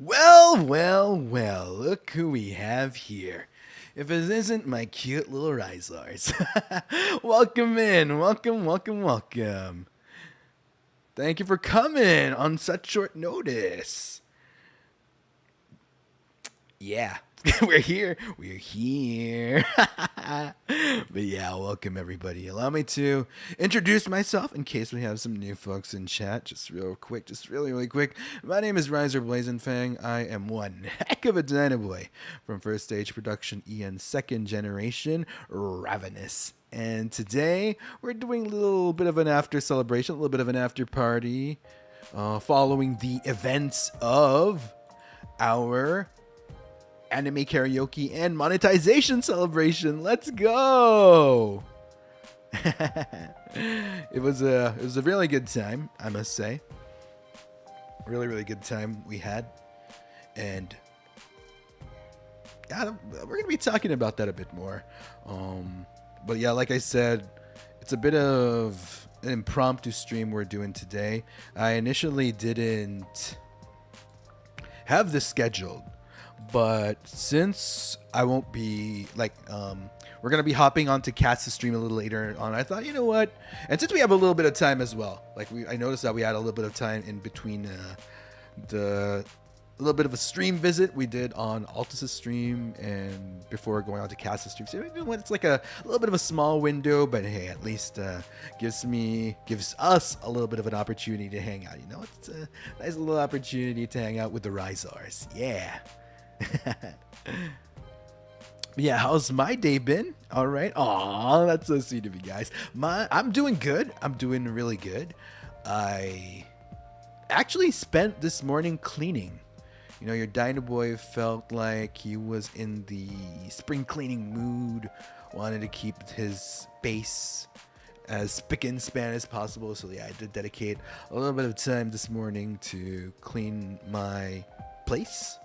Well, well, well, look who we have here. If it isn't my cute little Ryzars. Welcome in. Welcome, welcome, welcome. Thank you for coming on such short notice. Yeah, we're here. We're here. But yeah, welcome everybody. Allow me to introduce myself in case we have some new folks in chat. Just real quick, just really quick. My name is Ryzar Blazenfang. I am one heck of a Dinoboi from First Stage Production EN second generation Ravenous. And today we're doing a little bit of an after celebration, a little bit of an after party, following the events of our anime karaoke and monetization celebration. Let's go. It was a really good time, I must say. Really good time we had. And yeah, we're gonna be talking about that a bit more. But yeah, like I said, it's a bit of an impromptu stream we're doing today. I initially didn't have this scheduled, but since I won't be we're gonna be hopping onto Cat's stream a little later on, I thought, you know what? And since we have a little bit of time as well, I noticed that we had a little bit of time in between the little bit of a stream visit we did on Altus's stream and before going on to Cat's stream. So you know what? It's like a little bit of a small window, but hey, at least gives us a little bit of an opportunity to hang out. You know, it's a nice little opportunity to hang out with the Ryzawrs. Yeah. Yeah, how's my day been? All right. Aw, that's so sweet of you guys. I'm doing good. I'm doing really good. I actually spent this morning cleaning. You know, your Dinoboi felt like he was in the spring cleaning mood, wanted to keep his base as spick and span as possible. So yeah, I did dedicate a little bit of time this morning to clean my place.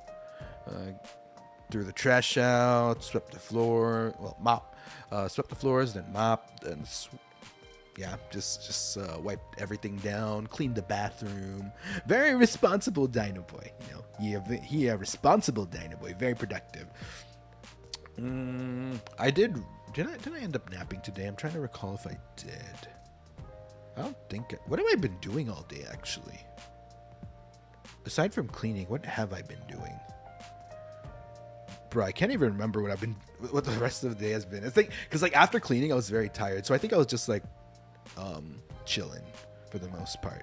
Threw the trash out, swept the floor, swept the floors, then mopped, then just wiped everything down, cleaned the bathroom. Very responsible Dinoboi, you know. He a responsible Dinoboi, very productive. I did I end up napping today? I'm trying to recall if I did. I don't think. What have I been doing all day actually? Aside from cleaning, what have I been doing? Bro, I can't even remember what the rest of the day has been. It's like, because after cleaning, I was very tired. So I think I was just chilling for the most part.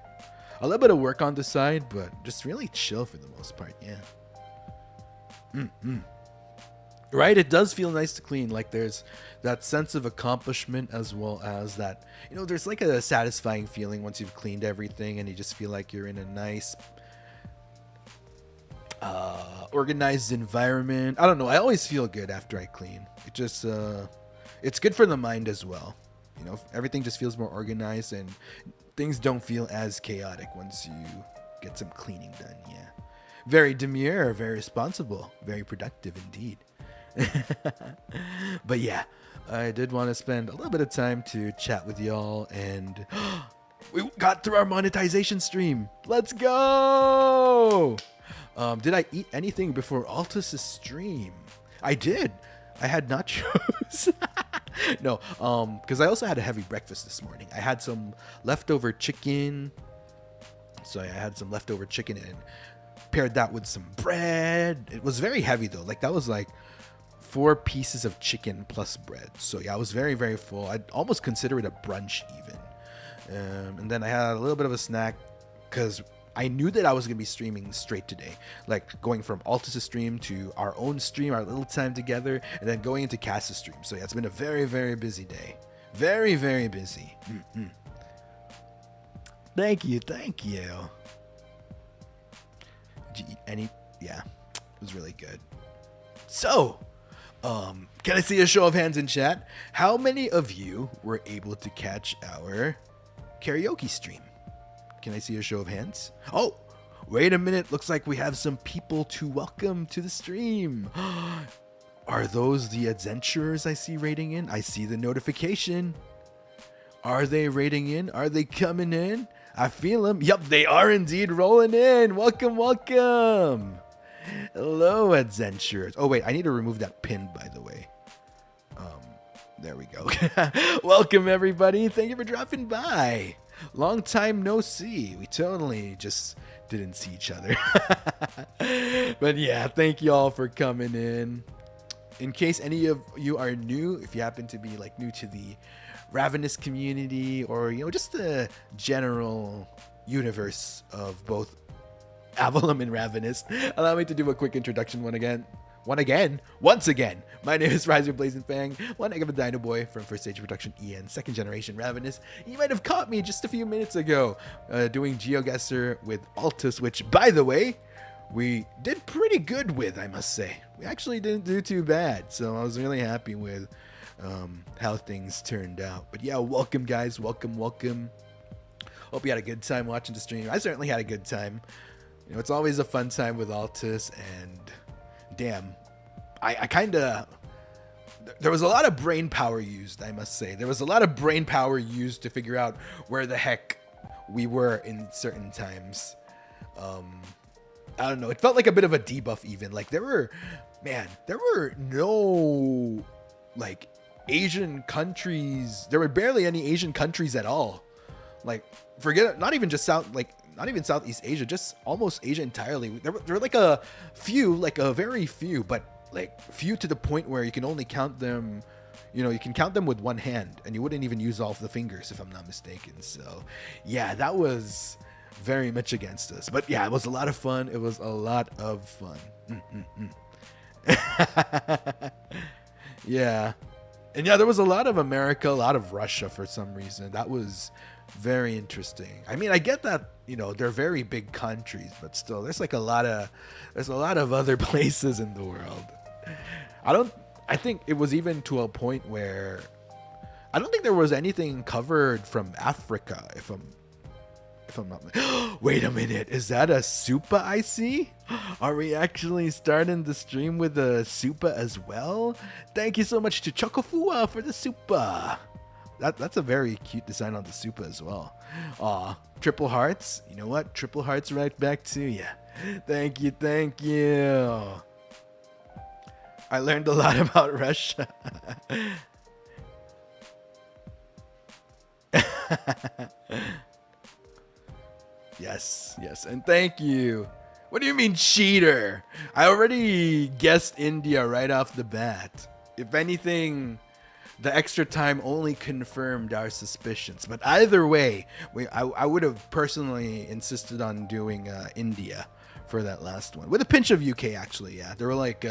A little bit of work on the side, but just really chill for the most part. Yeah. Right? It does feel nice to clean. Like there's that sense of accomplishment as well as that, you know, there's like a satisfying feeling once you've cleaned everything and you just feel like you're in a nice organized environment. I don't know. I always feel good after I clean. It just it's good for the mind as well. You know, everything just feels more organized and things don't feel as chaotic once you get some cleaning done. Yeah. Very demure, very responsible, very productive indeed. But yeah, I did want to spend a little bit of time to chat with y'all, and we got through our monetization stream. Let's go! Did I eat anything before Altus's stream? I did. I had nachos. No, because I also had a heavy breakfast this morning. I had some leftover chicken. So I had some leftover chicken and paired that with some bread. It was very heavy though. Like that was like 4 pieces of chicken plus bread. So yeah, I was very, very full. I'd almost consider it a brunch even. And then I had a little bit of a snack because I knew that I was going to be streaming straight today, like going from Altus' stream to our own stream, our little time together, and then going into Cass's stream. So yeah, it's been a very, very busy day. Very, very busy. Thank you. Did you eat any? Yeah, it was really good. So, can I see a show of hands in chat? How many of you were able to catch our karaoke stream? Can I see a show of hands? Oh, wait a minute. Looks like we have some people to welcome to the stream. Are those the adventurers I see raiding in? I see the notification. Are they raiding in? Are they coming in? I feel them. Yup, they are indeed rolling in. Welcome. Hello, adventurers. Oh, wait, I need to remove that pin, by the way. There we go. Welcome, everybody. Thank you for dropping by. Long time no see. We totally just didn't see each other. But yeah, thank you all for coming in. In case any of you are new, if you happen to be like new to the Ravenous community, or just the general universe of both Avalon and Ravenous, allow me to do a quick introduction once again. My name is Ryzar Blazenfang, one heck of a Dinoboi from First Stage Production EN, second generation Ravenous. You might have caught me just a few minutes ago doing GeoGuessr with Altus, which, by the way, we did pretty good with, I must say. We actually didn't do too bad, so I was really happy with how things turned out. But yeah, welcome, guys. Welcome. Hope you had a good time watching the stream. I certainly had a good time. It's always a fun time with Altus, and damn, I kind of... There was a lot of brain power used, I must say. There was a lot of brain power used to figure out where the heck we were in certain times. I don't know. It felt like a bit of a debuff even. Like, there were no, like, Asian countries. There were barely any Asian countries at all. Like, forget it. Not even Southeast Asia, just almost Asia entirely. There were like a few, like a very few, but like few to the point where you can only count them, you can count them with one hand, and you wouldn't even use all of the fingers, if I'm not mistaken. So yeah, that was very much against us. But yeah, it was a lot of fun. It was a lot of fun. Yeah. And yeah, there was a lot of America, a lot of Russia for some reason. That was very interesting. I mean, I get that, they're very big countries, but still, there's a lot of other places in the world. I think it was even to a point where I don't think there was anything covered from Africa, if I'm not... Wait a minute, is that a Supa I see? Are we actually starting the stream with a Supa as well? Thank you so much to Chocofua for the Supa. That's a very cute design on the Supa as well. Aw, triple hearts. You know what? Triple hearts right back to you. Thank you. I learned a lot about Russia. Yes, and thank you. What do you mean cheater? I already guessed India right off the bat. If anything, the extra time only confirmed our suspicions. But either way, I would have personally insisted on doing India for that last one. With a pinch of UK, actually, yeah. There were like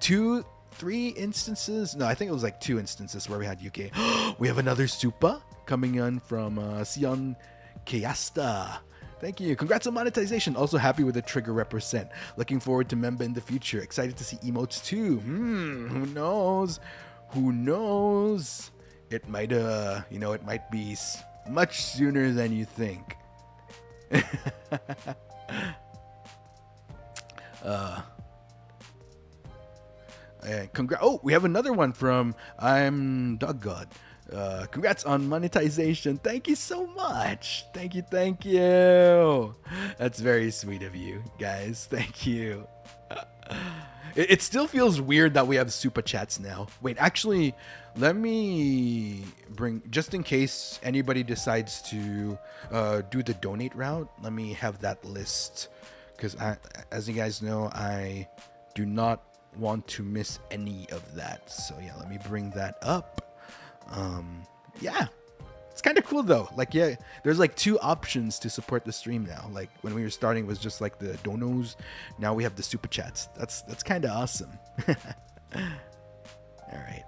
3 instances. No, I think it was like 2 instances where we had UK. We have another Supa coming in from Sion Kayasta. Thank you. Congrats on monetization. Also happy with the trigger represent. Looking forward to Memba in the future. Excited to see emotes too. Who knows? It might it might be much sooner than you think. Oh, we have another one from I'm Dog God. Congrats on monetization. Thank you so much. Thank you. That's very sweet of you guys. Thank you. It still feels weird that we have super chats now. Wait, actually, let me bring, just in case anybody decides to do the donate route, let me have that list. Because as you guys know, I do not want to miss any of that. So yeah, let me bring that up. Yeah, it's kind of cool though. Like, yeah, there's like 2 options to support the stream now. Like when we were starting, it was just like the donos. Now we have the super chats. That's kind of awesome. All right.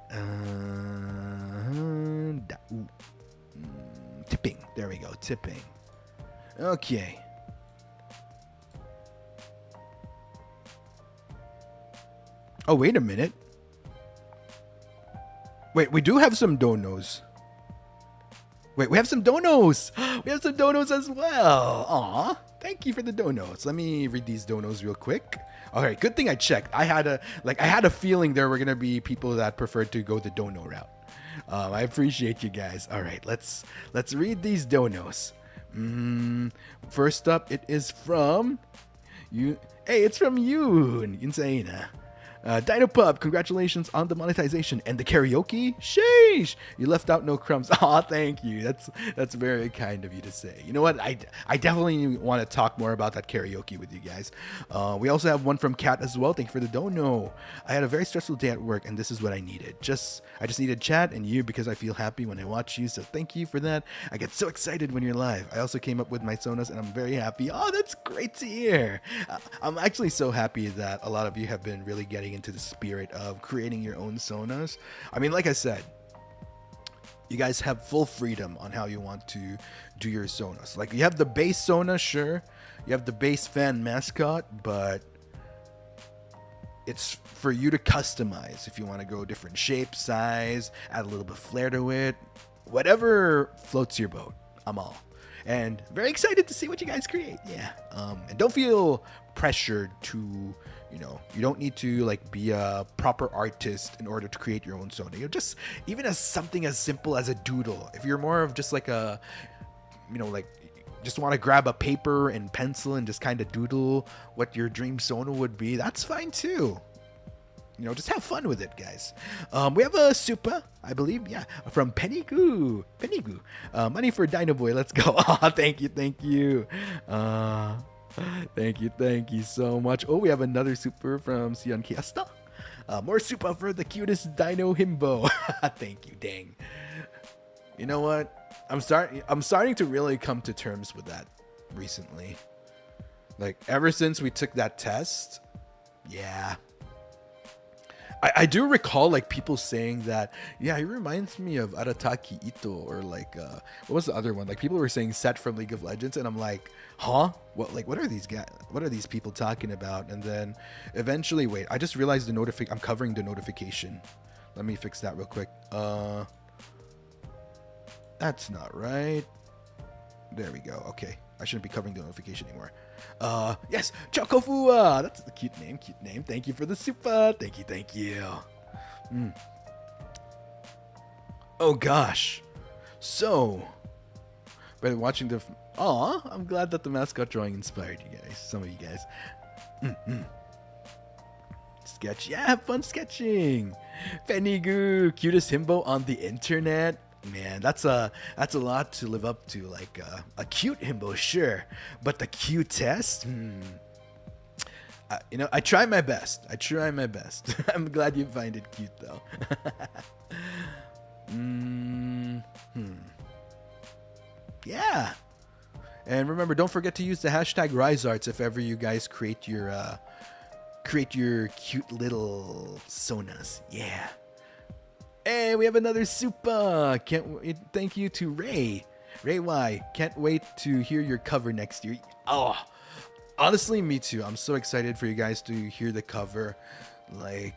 Tipping. There we go. Tipping. Okay. Oh, wait a minute. Wait, we do have some donos. Wait, we have some donos. We have some donos as well. Aw, thank you for the donos. Let me read these donos real quick. All right, good thing I checked. I had a feeling there were gonna be people that preferred to go the dono route. I appreciate you guys. All right, let's read these donos. First up, it is from You, hey, it's from you, insane. Dino Pup, congratulations on the monetization and the karaoke. Sheesh, you left out no crumbs. Aw, thank you. That's very kind of you to say. You know what? I definitely want to talk more about that karaoke with you guys. We also have one from Kat as well. Thank you for the dono. I had a very stressful day at work, and this is what I needed. I just needed chat and you because I feel happy when I watch you. So thank you for that. I get so excited when you're live. I also came up with my sonas, and I'm very happy. Oh, that's great to hear. I'm actually so happy that a lot of you have been really getting into the spirit of creating your own sonas. I mean, like I said, you guys have full freedom on how you want to do your sonas. Like, you have the base sona, sure. You have the base fan mascot, but it's for you to customize if you want to go different shape, size, add a little bit of flair to it. Whatever floats your boat, I'm all. And very excited to see what you guys create. Yeah. And don't feel pressured to, you don't need to like be a proper artist in order to create your own sona. Just even as something as simple as a doodle. If you're more of just like a, like just want to grab a paper and pencil and just kind of doodle what your dream sona would be, that's fine too. Just have fun with it, guys. We have a super, I believe, yeah, from Penny-goo. Money for Dinoboi, let's go. Oh, thank you. Thank you so much. Oh, we have another super from Sion Kiesta. More super for the cutest dino himbo. Thank you, dang. You know what? I'm starting to really come to terms with that recently. Like, ever since we took that test, yeah. I do recall like people saying that, yeah, he reminds me of Arataki Ito, or like what was the other one? Like, people were saying Set from League of Legends, and I'm like, huh? What are these guys? What are these people talking about? And then eventually, wait, I just realized I'm covering the notification. Let me fix that real quick. That's not right. There we go. Okay, I shouldn't be covering the notification anymore. Yes, Chokofua. That's a cute name. Thank you for the super. Thank you. Oh gosh. So, by watching the, I'm glad that the mascot drawing inspired you guys. Some of you guys. Sketch. Yeah, have fun sketching. Penny-goo, cutest himbo on the internet. Man, that's a lot to live up to. Like a cute himbo, sure, but the cutest, I try my best. I'm glad you find it cute though. Yeah, and remember, don't forget to use the hashtag Ryzawrs if ever you guys create your cute little sonas. Yeah. Hey, we have another super. Thank you to Ray Y. Can't wait to hear your cover next year. Oh, honestly, me too. I'm so excited for you guys to hear the cover. Like,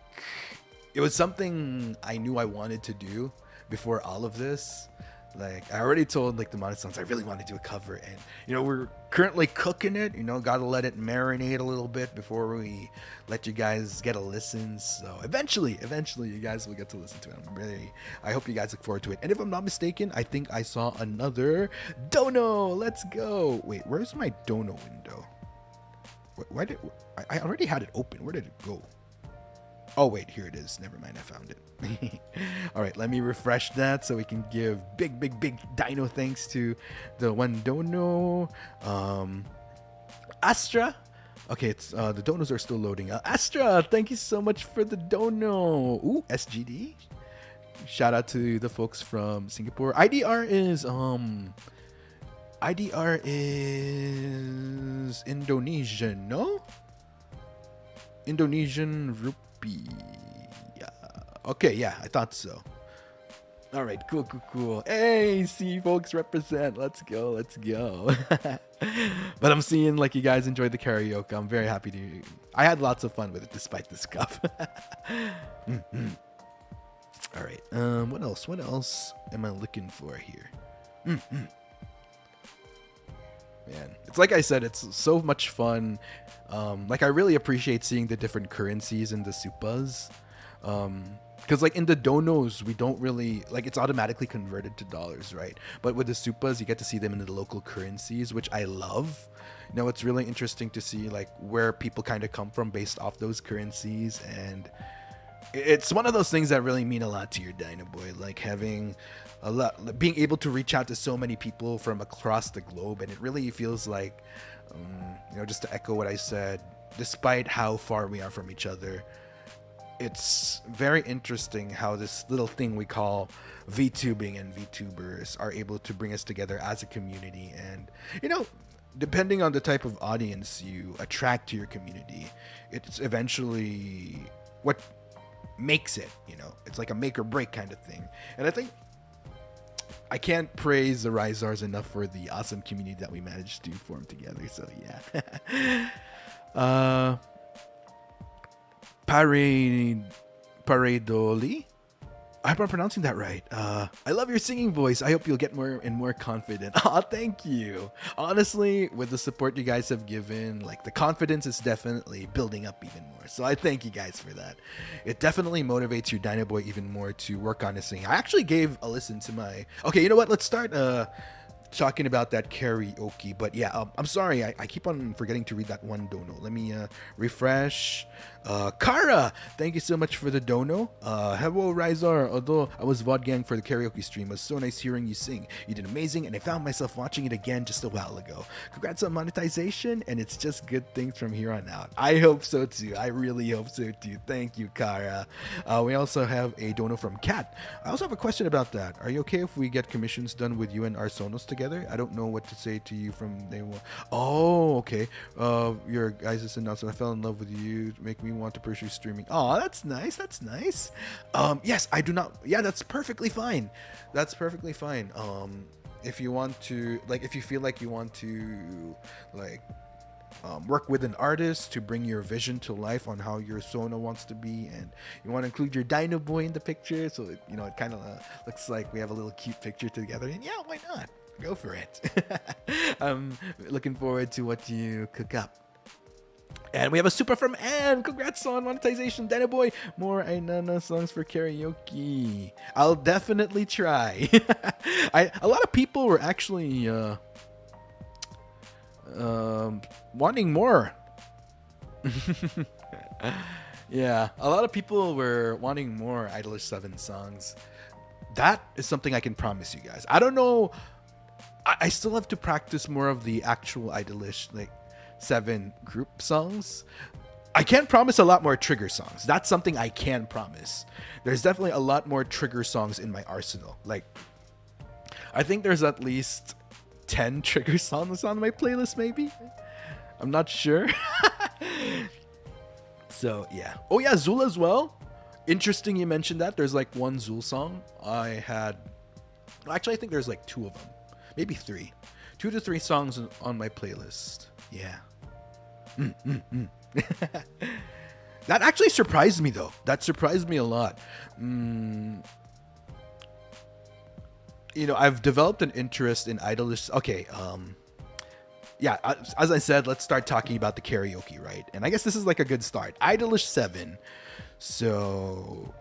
it was something I knew I wanted to do before all of this. Like, I already told like the Monetization I really want to do a cover, and we're currently cooking it. Gotta let it marinate a little bit before we let you guys get a listen. So eventually you guys will get to listen to it. I hope you guys look forward to it. And if I'm not mistaken, I think I saw another dono. Let's go. Wait, where's my dono window? Why did I already had it open? Where did it go? Oh wait, here it is. Never mind, I found it. All right, let me refresh that so we can give big dino thanks to the one dono. Astra. Okay, it's the donos are still loading. Astra, thank you so much for the dono. Ooh, SGD. Shout out to the folks from Singapore. IDR is Indonesian, no? Indonesian rupee. Yeah. Okay, yeah, I thought so. All right, cool. Hey, see, folks represent. Let's go. But I'm seeing like you guys enjoyed the karaoke. I'm very happy to. I had lots of fun with it despite the scuff. All right. What else am I looking for here? Man, it's like I said, it's so much fun. Like, I really appreciate seeing the different currencies in the supas. Because like in the donos, we don't really like it's automatically converted to dollars, right? But with the supas, you get to see them in the local currencies, which I love. You know, it's really interesting to see like where people kind of come from based off those currencies, and it's one of those things that really mean a lot to your Dinoboi, like having a lot, being able to reach out to so many people from across the globe, and it really feels like, you know, just to echo what I said, despite how far we are from each other, it's very interesting how this little thing we call VTubing and VTubers are able to bring us together as a community. And, you know, depending on the type of audience you attract to your community, it's eventually what makes it, you know, it's like a make or break kind of thing. And I think I can't praise the Ryzawrs enough for the awesome community that we managed to form together. So yeah. Paredoli? I hope I'm pronouncing that right. I love your singing voice. I hope you'll get more and more confident. Aw, thank you. Honestly, with the support you guys have given, like the confidence is definitely building up even more. So I thank you guys for that. It definitely motivates your Dinoboi even more to work on his singing. I actually gave a listen to my... Okay, you know what? Let's start talking about that karaoke. But yeah, I'm sorry. I keep on forgetting to read that one dono. Let me refresh. Kara, thank you so much for the dono. Hello, Ryzar. Although I was VODgang for the karaoke stream, it was so nice hearing you sing. You did amazing, and I found myself watching it again just a while ago. Congrats on monetization, and it's just good things from here on out. I hope so too. I really hope so too. Thank you, Kara. We also have a dono from Kat. I also have a question about that. Are you okay if we get commissions done with you and our Sonos together? I don't know what to say to you from day one. Oh, okay. Your guys' announcement. I fell in love with you. Make me want to pursue streaming. Oh, that's nice. That's nice. Yes, I do not. Yeah, that's perfectly fine. That's perfectly fine. If you want to, like, if you feel like you want to, like, work with an artist to bring your vision to life on how your Sona wants to be, and you want to include your Dinoboi in the picture, so it, you know, it kind of looks like we have a little cute picture together. And yeah, why not? Go for it. I'm looking forward to what you cook up. And we have a super from Anne. Congrats on monetization, Dinoboi. More Ainana songs for karaoke. I'll definitely try. A lot of people were actually wanting more. Yeah, a lot of people were wanting more Idolish 7 songs. That is something I can promise you guys. I don't know. I still have to practice more of the actual Idolish, like, 7 group songs. I can't promise a lot more trigger songs. That's something I can promise. There's definitely a lot more trigger songs in my arsenal. Like, I think there's at least 10 trigger songs on my playlist, maybe. I'm not sure. So, yeah. Oh, yeah, Zul as well. Interesting you mentioned that. There's like one Zul song I had. Actually, I think there's like 2 of them. Maybe 3. 2 to 3 songs on my playlist. Yeah. That actually surprised me, though. That surprised me a lot. You know, I've developed an interest in Idolish. Okay, yeah, as I said, let's start talking about the karaoke, right? And I guess this is like a good start. Idolish 7. So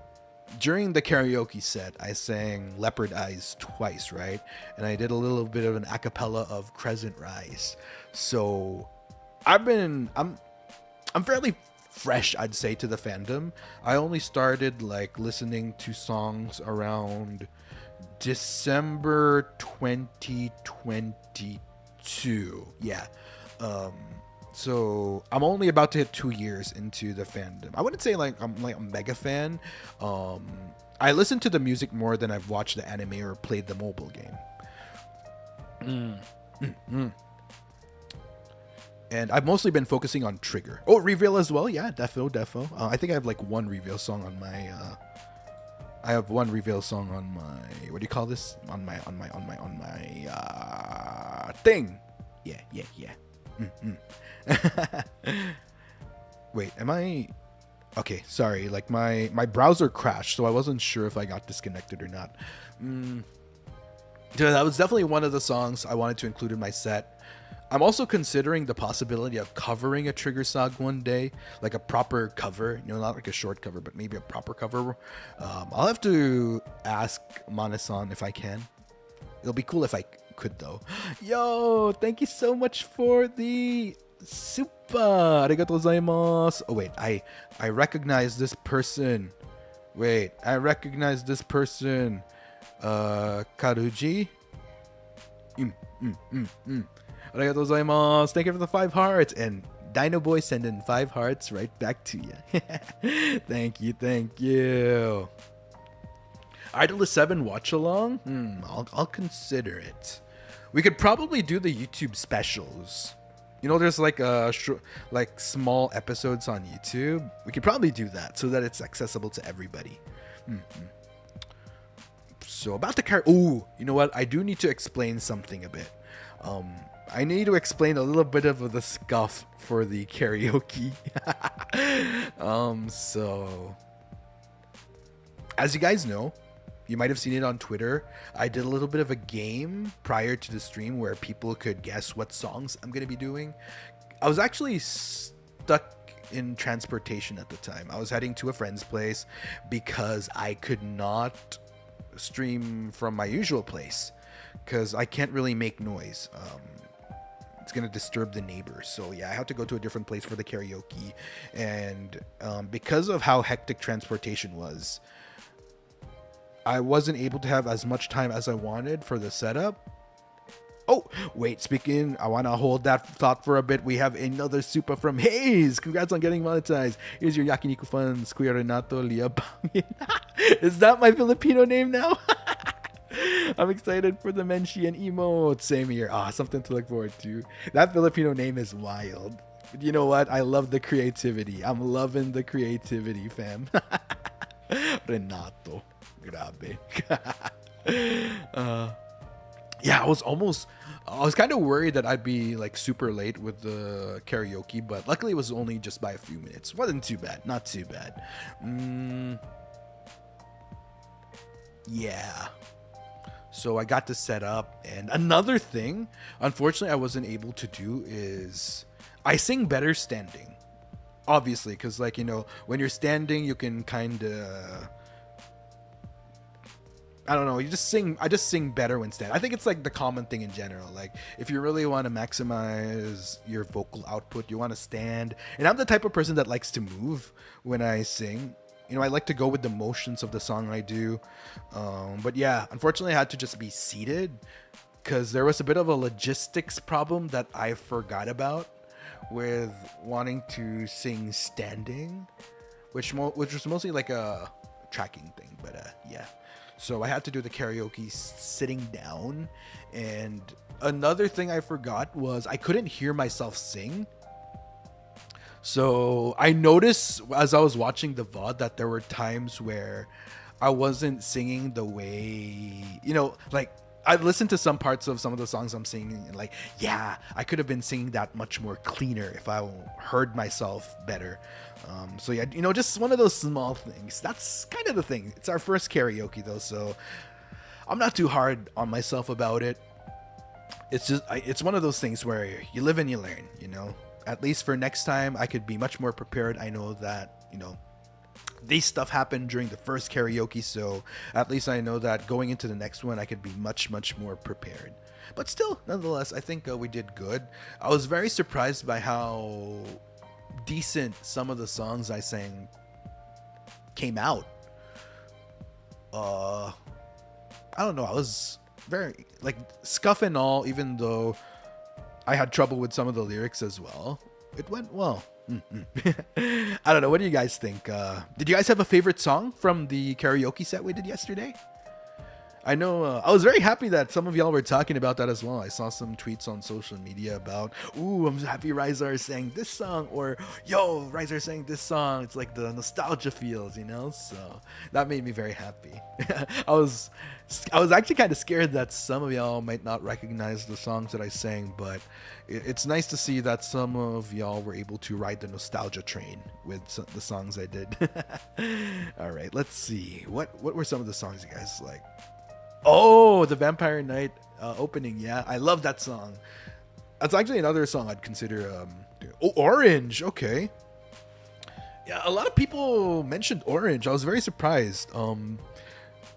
during the karaoke set, I sang Leopard Eyes twice, right? And I did a little bit of an a cappella of Crescent Rise. So I'm fairly fresh, I'd say, to the fandom. I only started like listening to songs around December 2022. Yeah. So I'm only about to hit 2 years into the fandom. I wouldn't say like I'm like a mega fan. I listen to the music more than I've watched the anime or played the mobile game. And I've mostly been focusing on Trigger. Oh, Reveal as well. Yeah, defo. I think I have like one Reveal song on my. I have one Reveal song on my. What do you call this? On my thing. Yeah. Wait, am I? Okay, sorry. Like my browser crashed, so I wasn't sure if I got disconnected or not. That was definitely one of the songs I wanted to include in my set. I'm also considering the possibility of covering a Trigger Sog one day, like a proper cover, not like a short cover, but maybe a proper cover. I'll have to ask Manasan if I can. It'll be cool if I could, though. Yo, thank you so much for the super. Arigatou gozaimasu. Oh, wait, I recognize this person. Wait, I recognize this person. Karuji? Arigatou gozaimasu. Thank you for the 5 hearts. And Dinoboi sending 5 hearts right back to you. Thank you. Idle 7 watch along? I'll consider it. We could probably do the YouTube specials. There's like like small episodes on YouTube. We could probably do that so that it's accessible to everybody. So about the you know what? I do need to explain something a bit. I need to explain a little bit of the scuff for the karaoke. So as you guys know, you might have seen it on Twitter. I did a little bit of a game prior to the stream where people could guess what songs I'm going to be doing. I was actually stuck in transportation at the time. I was heading to a friend's place because I could not stream from my usual place because I can't really make noise. It's going to disturb the neighbors. So yeah, I had to go to a different place for the karaoke. And because of how hectic transportation was, I wasn't able to have as much time as I wanted for the setup. Oh, wait, I want to hold that thought for a bit. We have another super from Hayes. Congrats on getting monetized. Here's your Yakiniku funds. Kuya Renato Liabangin. Is that my Filipino name now? I'm excited for the Menshi and emote. Same here. Something to look forward to. That Filipino name is wild. But you know what? I love the creativity. I'm loving the creativity, fam. Renato. Grabe. Yeah, I was kind of worried that I'd be like super late with the karaoke, but luckily it was only just by a few minutes. Wasn't too bad. Not too bad. Yeah. So I got to set up, and another thing, unfortunately, I wasn't able to do is I sing better standing. Obviously, because when you're standing, you can kind of, I don't know, I just sing better when standing. I think it's like the common thing in general. Like if you really want to maximize your vocal output, you want to stand. And I'm the type of person that likes to move when I sing. I like to go with the motions of the song I do. But yeah, unfortunately I had to just be seated because there was a bit of a logistics problem that I forgot about with wanting to sing standing, which was mostly like a tracking thing. But yeah. So I had to do the karaoke sitting down. And another thing I forgot was I couldn't hear myself sing. So I noticed as I was watching the VOD that there were times where I wasn't singing the way, like I listened to some parts of some of the songs I'm singing and like, yeah, I could have been singing that much more cleaner if I heard myself better. So yeah, just one of those small things. That's kind of the thing. It's our first karaoke though, so I'm not too hard on myself about it. It's just, it's one of those things where you live and you learn, At least for next time, I could be much more prepared. I know that, these stuff happened during the first karaoke, so at least I know that going into the next one, I could be much, much more prepared. But still, nonetheless, I think we did good. I was very surprised by how decent some of the songs I sang came out. I don't know. I was very, like, scuff and all, even though I had trouble with some of the lyrics as well. It went well. I don't know. What do you guys think? Did you guys have a favorite song from the karaoke set we did yesterday? I know I was very happy that some of y'all were talking about that as well. I saw some tweets on social media about, ooh, I'm happy Ryzar sang this song, or yo, Ryzar sang this song. It's like the nostalgia feels, So that made me very happy. I was actually kind of scared that some of y'all might not recognize the songs that I sang, but it's nice to see that some of y'all were able to ride the nostalgia train with the songs I did. All right, let's see. What were some of the songs you guys like? Oh, the Vampire Night opening. Yeah, I love that song. That's actually another song I'd consider. Oh, Orange. Okay. Yeah, a lot of people mentioned Orange. I was very surprised.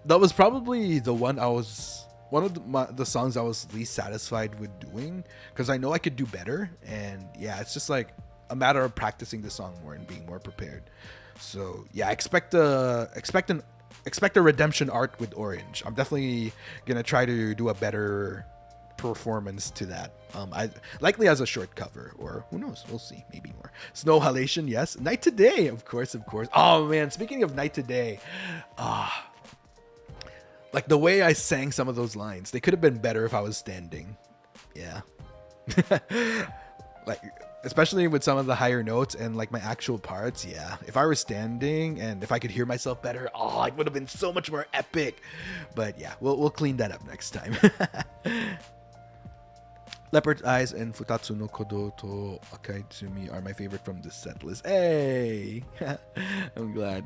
That was probably the one one of the songs I was least satisfied with doing, because I know I could do better, and yeah, it's just like a matter of practicing the song more and being more prepared. So yeah, expect a redemption arc with Orange. I'm definitely gonna try to do a better performance to that. I likely as a short cover, or who knows, we'll see, maybe more. Snow Halation, yes. Night to Day, of course. Oh man, speaking of Night to Day, like the way I sang some of those lines, they could have been better if I was standing. Yeah. Like, especially with some of the higher notes and like my actual parts. Yeah. If I were standing and if I could hear myself better, oh, it would have been so much more epic. But yeah, we'll clean that up next time. Leopard Eyes and Futatsu no Kodo to Akaitsumi are my favorite from this set list. Hey! I'm glad.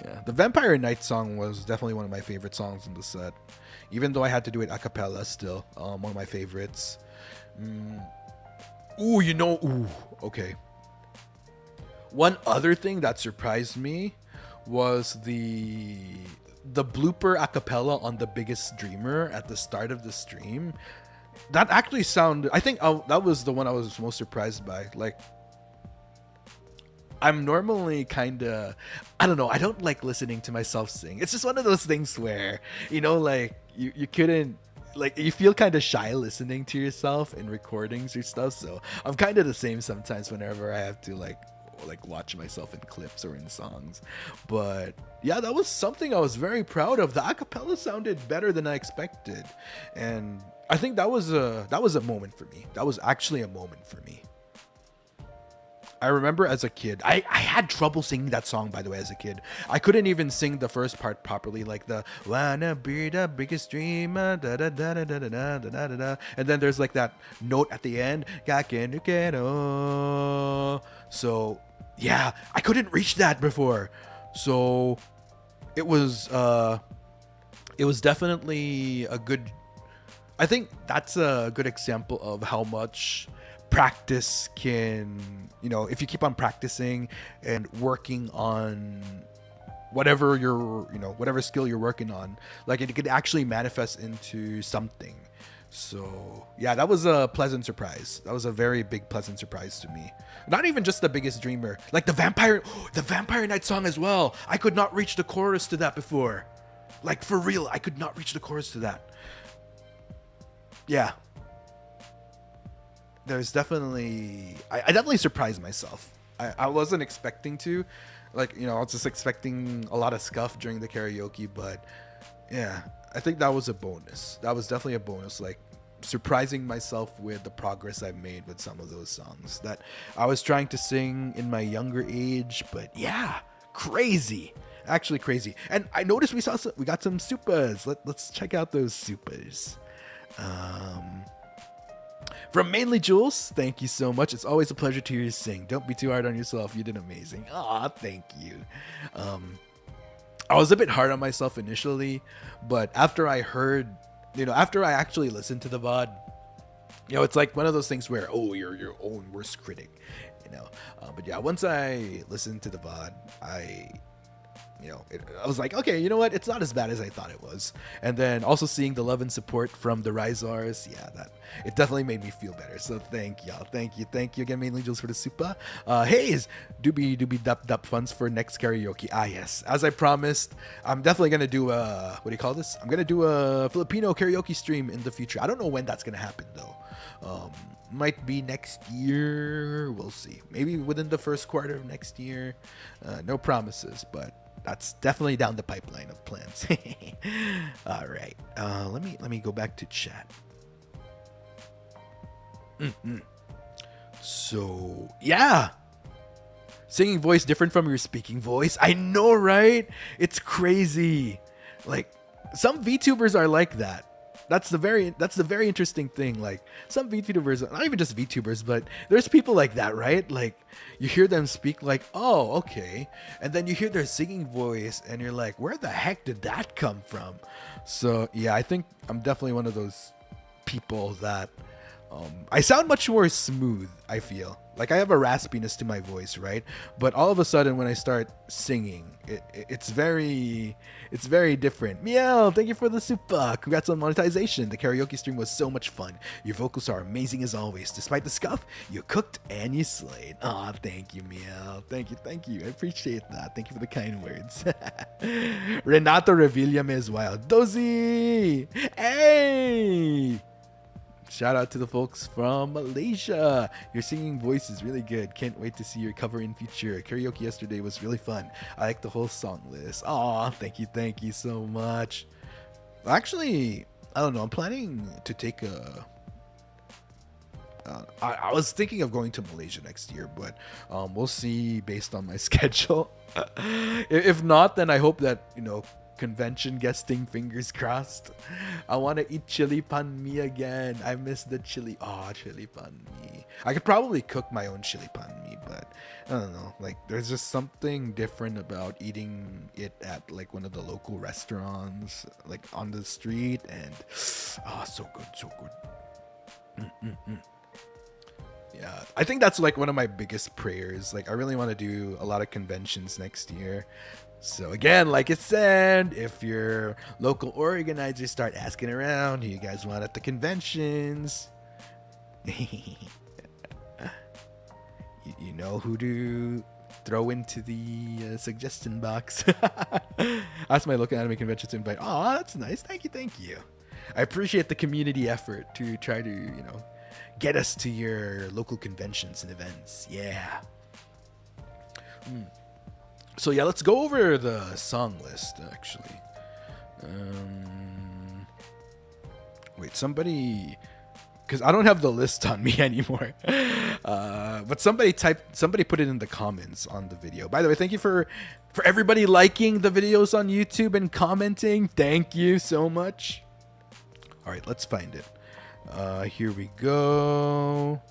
Yeah, the Vampire Night song was definitely one of my favorite songs in the set. Even though I had to do it a cappella, still one of my favorites. Okay. One other thing that surprised me was the blooper a cappella on The Biggest Dreamer at the start of the stream. That actually sounded, I think that was the one I was most surprised by. Like, I'm normally kind of, I don't know, I don't like listening to myself sing. It's just one of those things where, you know, like you couldn't, like, you feel kind of shy listening to yourself in recordings or stuff. So I'm kind of the same sometimes whenever I have to like watch myself in clips or in songs. But yeah, that was something I was very proud of. The acapella sounded better than I expected, and I think that was a moment for me. That was actually a moment for me. I remember as a kid, I had trouble singing that song, by the way, as a kid. I couldn't even sing the first part properly, like the wanna be the biggest dreamer, da da da da da da da da da, and then there's like that note at the end, so yeah, I couldn't reach that before. So it was definitely a good, I think that's a good example of how much practice can, you know, if you keep on practicing and working on whatever whatever skill you're working on, like it could actually manifest into something. So yeah, that was a pleasant surprise. That was a very big pleasant surprise to me. Not even just The Biggest Dreamer, like the Vampire Night song as well. I could not reach the chorus to that before. Like, for real, I could not reach the chorus to that. Yeah. There's definitely, I definitely surprised myself. I wasn't expecting to, like, you know, I was just expecting a lot of scuff during the karaoke, but yeah, I think that was a bonus. That was definitely a bonus, like surprising myself with the progress I've made with some of those songs that I was trying to sing in my younger age. But yeah, crazy, actually crazy. And I noticed we got some supers. Let's check out those supers. From Mainly Jules, thank you so much. It's always a pleasure to hear you sing. Don't be too hard on yourself. You did amazing. Aw, thank you. I was a bit hard on myself initially, but after I heard, after I actually listened to the VOD, it's like one of those things where, oh, you're your own worst critic, But yeah, once I listened to the VOD, I was like, okay, you know what? It's not as bad as I thought it was. And then also seeing the love and support from the Ryzawrs, it definitely made me feel better. So thank y'all. Thank you again, Mainly Jules, for the super. Hayes, doobie dup funds for next karaoke. Ah, yes. As I promised, I'm definitely going to do I'm going to do a Filipino karaoke stream in the future. I don't know when that's going to happen, though. Might be next year. We'll see. Maybe within the first quarter of next year. No promises, but that's definitely down the pipeline of plans. All right. Let me go back to chat. So yeah, singing voice different from your speaking voice. I know, right? It's crazy. Like, some VTubers are like that. That's the very interesting thing. Like, some VTubers, not even just VTubers, but there's people like that, right? Like, you hear them speak like, oh, okay, and then you hear their singing voice and you're like, where the heck did that come from? So yeah, I think I'm definitely one of those people that I sound much more smooth, I feel. Like I have a raspiness to my voice, right? But all of a sudden when I start singing, it's very different. Meow, thank you for the super. Congrats on monetization. The karaoke stream was so much fun. Your vocals are amazing as always. Despite the scuff, you cooked and you slayed. Aw, thank you, Meow. Thank you. I appreciate that. Thank you for the kind words. Renato Revillame as well. Dozy! Hey! Shout out to the folks from Malaysia. Your singing voice is really good. Can't wait to see your cover in future. Karaoke yesterday was really fun. I like the whole song list. Aw, thank you so much. Actually, I don't know. I'm planning to take a... I was thinking of going to Malaysia next year, but we'll see based on my schedule. If not, then I hope that, convention guesting, fingers crossed. I want to eat chili pan mi again. I miss the chili. Oh, chili pan mi. I could probably cook my own chili pan mi, but I don't know. Like, there's just something different about eating it at like one of the local restaurants, like on the street, and so good. Yeah, I think that's like one of my biggest prayers. Like, I really want to do a lot of conventions next year. So again, like I said, if your local organizers start asking around who you guys want at the conventions, you know who to throw into the suggestion box. Ask my local anime convention to invite. Oh, that's nice. Thank you. I appreciate the community effort to try to, get us to your local conventions and events. Yeah. So yeah, let's go over the song list, actually. Wait, somebody... Because I don't have the list on me anymore. But somebody put it in the comments on the video. By the way, thank you for everybody liking the videos on YouTube and commenting. Thank you so much. All right, let's find it. Here we go.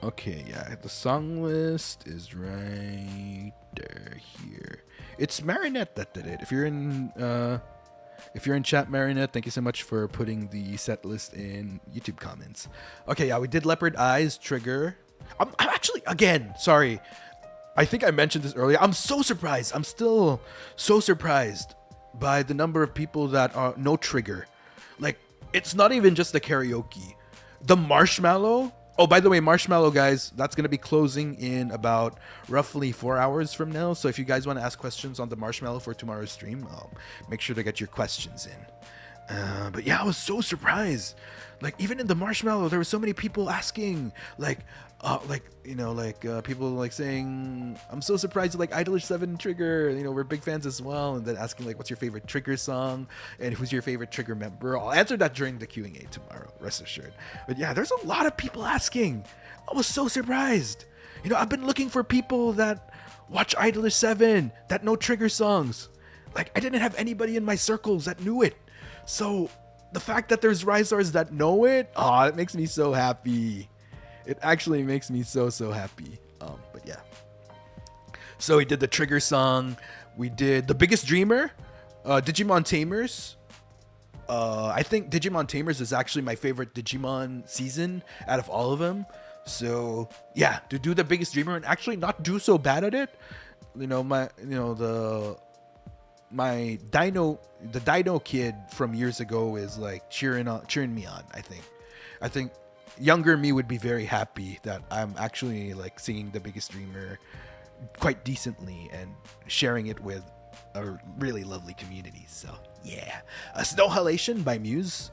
Okay, yeah, the song list is right there here. It's Marinette that did it. If you're in chat, Marinette, thank you so much for putting the set list in YouTube comments. Okay, yeah, we did Leopard Eyes, Trigger. I'm actually, again, sorry. I think I mentioned this earlier. I'm so surprised. I'm still so surprised by the number of people that are no Trigger. Like, it's not even just the karaoke. The Marshmallow. Oh, by the way, Marshmallow, guys, that's going to be closing in about roughly 4 hours from now. So if you guys want to ask questions on the Marshmallow for tomorrow's stream, make sure to get your questions in. But yeah, I was so surprised. Like, even in the Marshmallow, there were so many people asking, people like saying, I'm so surprised you like Idolish 7 Trigger. We're big fans as well. And then asking like, what's your favorite Trigger song? And who's your favorite Trigger member? I'll answer that during the Q&A tomorrow, rest assured. But yeah, there's a lot of people asking. I was so surprised. I've been looking for people that watch Idolish 7, that know Trigger songs. Like, I didn't have anybody in my circles that knew it. So the fact that there's Ryzawrs that know it, it makes me so happy. It actually makes me so happy. But yeah. So we did the Trigger song. We did The Biggest Dreamer, Digimon Tamers. I think Digimon Tamers is actually my favorite Digimon season out of all of them. So yeah, to do The Biggest Dreamer and actually not do so bad at it. The Dino kid from years ago is like cheering me on. I think younger me would be very happy that I'm actually like singing The Biggest Dreamer quite decently and sharing it with a really lovely community. So yeah, Snow Halation by Muse.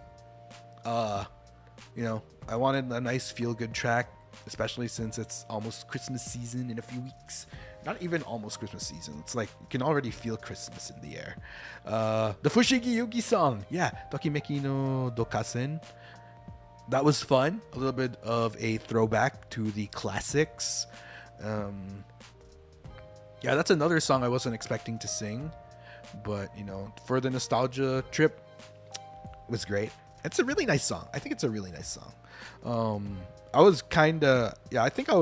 I wanted a nice feel-good track, especially since it's almost Christmas season in a few weeks. Not even almost Christmas season. It's like you can already feel Christmas in the air. The Fushigi Yugi song. Yeah, Tokimeki no Dokasen. That was fun. A little bit of a throwback to the classics. Yeah, that's another song I wasn't expecting to sing. But, for the nostalgia trip, it was great. It's a really nice song. I think it's a really nice song. I was kind of... Yeah, I think I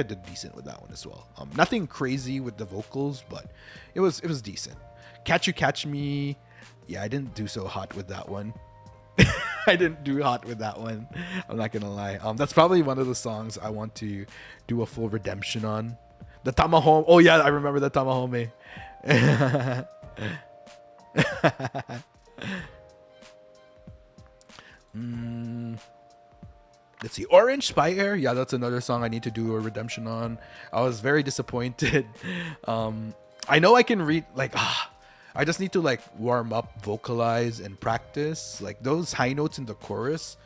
did decent with that one as well. Nothing crazy with the vocals, but it was decent. Catch You Catch Me. Yeah, I didn't do so hot with that one. I didn't do hot with that one. I'm not gonna lie. That's probably one of the songs I want to do a full redemption on. The Tamahome. Oh yeah, I remember the Tamahome. Let's see. Orange Spy Air. Yeah, that's another song I need to do a redemption on. I was very disappointed. I know I can read I just need to like warm up, vocalize, and practice. Like those high notes in the chorus,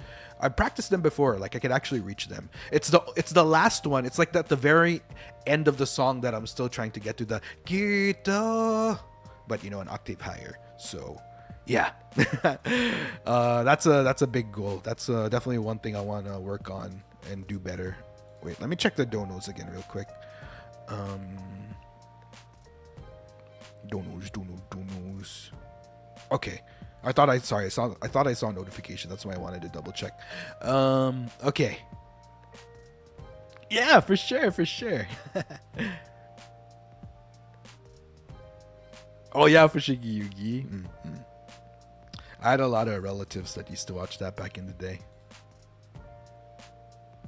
I practiced them before. Like I could actually reach them. It's the last one. It's like the very end of the song that I'm still trying to get to the guitar, but an octave higher. So yeah, that's a big goal. That's definitely one thing I want to work on and do better. Wait, let me check the donos again real quick. Donos. Okay. I thought I saw a notification. That's why I wanted to double check. Okay. Yeah, for sure. Oh yeah, for Shigi Yugi. Mm-hmm. I had a lot of relatives that used to watch that back in the day.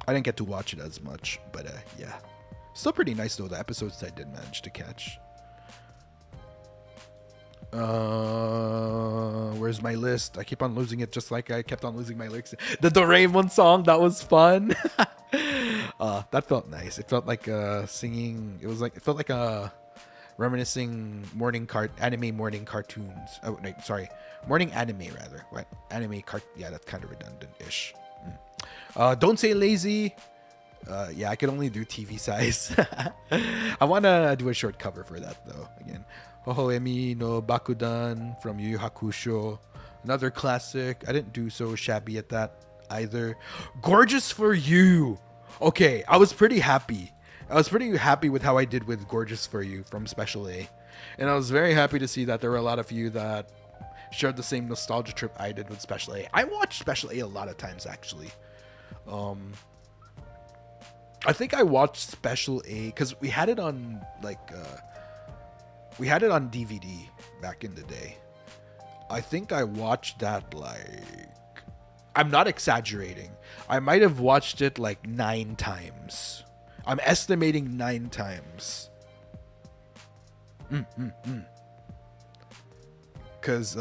I didn't get to watch it as much, but yeah. Still pretty nice though, the episodes I did manage to catch. Where's my list? I keep on losing it, just like I kept on losing my lyrics. The Doraemon song, that was fun. That felt nice. It felt like singing. It felt like a reminiscing anime morning cartoons. Oh, no, sorry, morning anime rather. What anime Yeah, that's kind of redundant-ish. Don't Say Lazy. Yeah, I could only do TV size. I want to do a short cover for that though. Again, Hohoemi no Bakudan from Yu Yu Hakusho. Another classic. I didn't do so shabby at that either. Gorgeous for You. Okay, I was pretty happy. With how I did with Gorgeous for You from Special A. And I was very happy to see that there were a lot of you that shared the same nostalgia trip I did with Special A. I watched Special A a lot of times actually. I think I watched Special A because we had it on DVD back in the day. I think I watched that I'm not exaggerating. I might have watched it 9 times. I'm estimating 9 times. Because,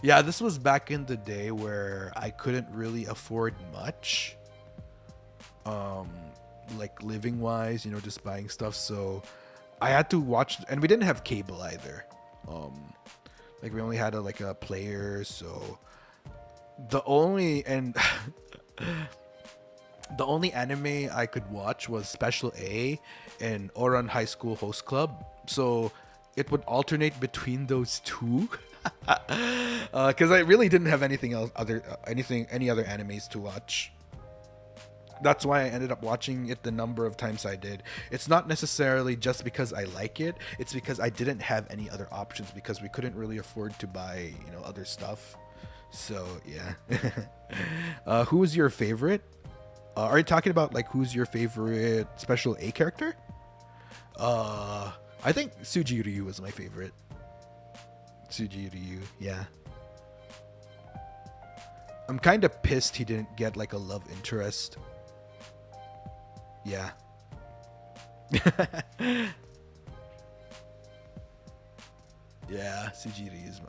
yeah, this was back in the day where I couldn't really afford much. Living wise, just buying stuff. So I had to watch, and we didn't have cable either. We only had a player. So the only anime I could watch was Special A and Oran High School Host Club. So it would alternate between those two. Because I really didn't have any other animes to watch. That's why I ended up watching it the number of times I did. It's not necessarily just because I like it. It's because I didn't have any other options because we couldn't really afford to buy, other stuff. So yeah. Who was your favorite? Are you talking about who's your favorite Special A character? I think Tsuji Ryu was my favorite. Tsuji Ryu, yeah. I'm kind of pissed he didn't get a love interest. Yeah. Yeah, Tsuji Ryu is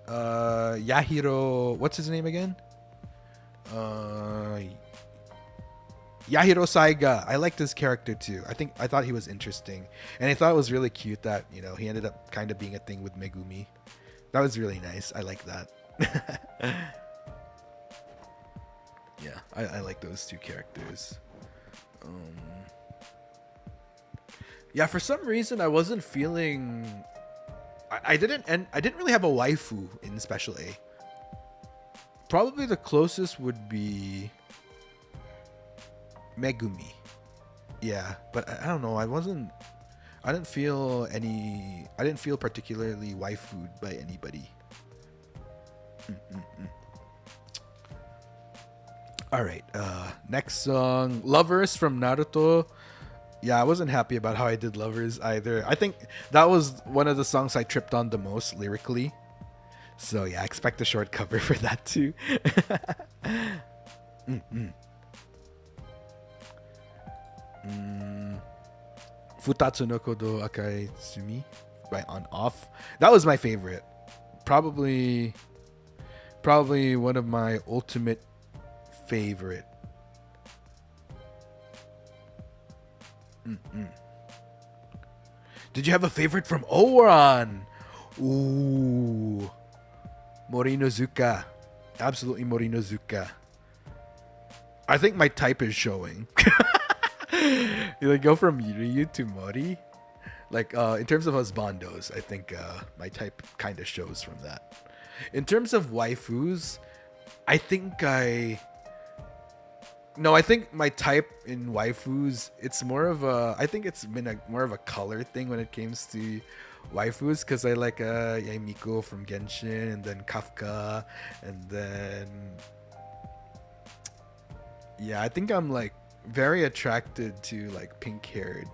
Yahiro, what's his name again? Yahiro Saiga. I liked his character too. I thought he was interesting, and I thought it was really cute that he ended up kind of being a thing with Megumi. That was really nice. I like that. Yeah, I like those two characters. Yeah, for some reason I wasn't feeling. I didn't really have a waifu in Special A. Probably the closest would be Megumi. Yeah, but I don't know. I didn't feel particularly waifued by anybody. All right. Next song, Lovers from Naruto. Yeah, I wasn't happy about how I did Lovers either. I think that was one of the songs I tripped on the most lyrically. So yeah, expect a short cover for that too. Futatsu no Kodo Akai Tsumi by On Off. That was my favorite. Probably one of my ultimate favorite. Did you have a favorite from Ouran? Ooh. Morinozuka. Absolutely Morinozuka. I think my type is showing. You like go from Ryu to Mori. Like in terms of husbandos, I think my type kind of shows from that. In terms of waifus, I think my type in waifus, it's more of a, I think it's been more of a color thing when it comes to waifus, because I like Yaimiko from Genshin, and then Kafka, and then yeah, I think I'm like very attracted to like pink-haired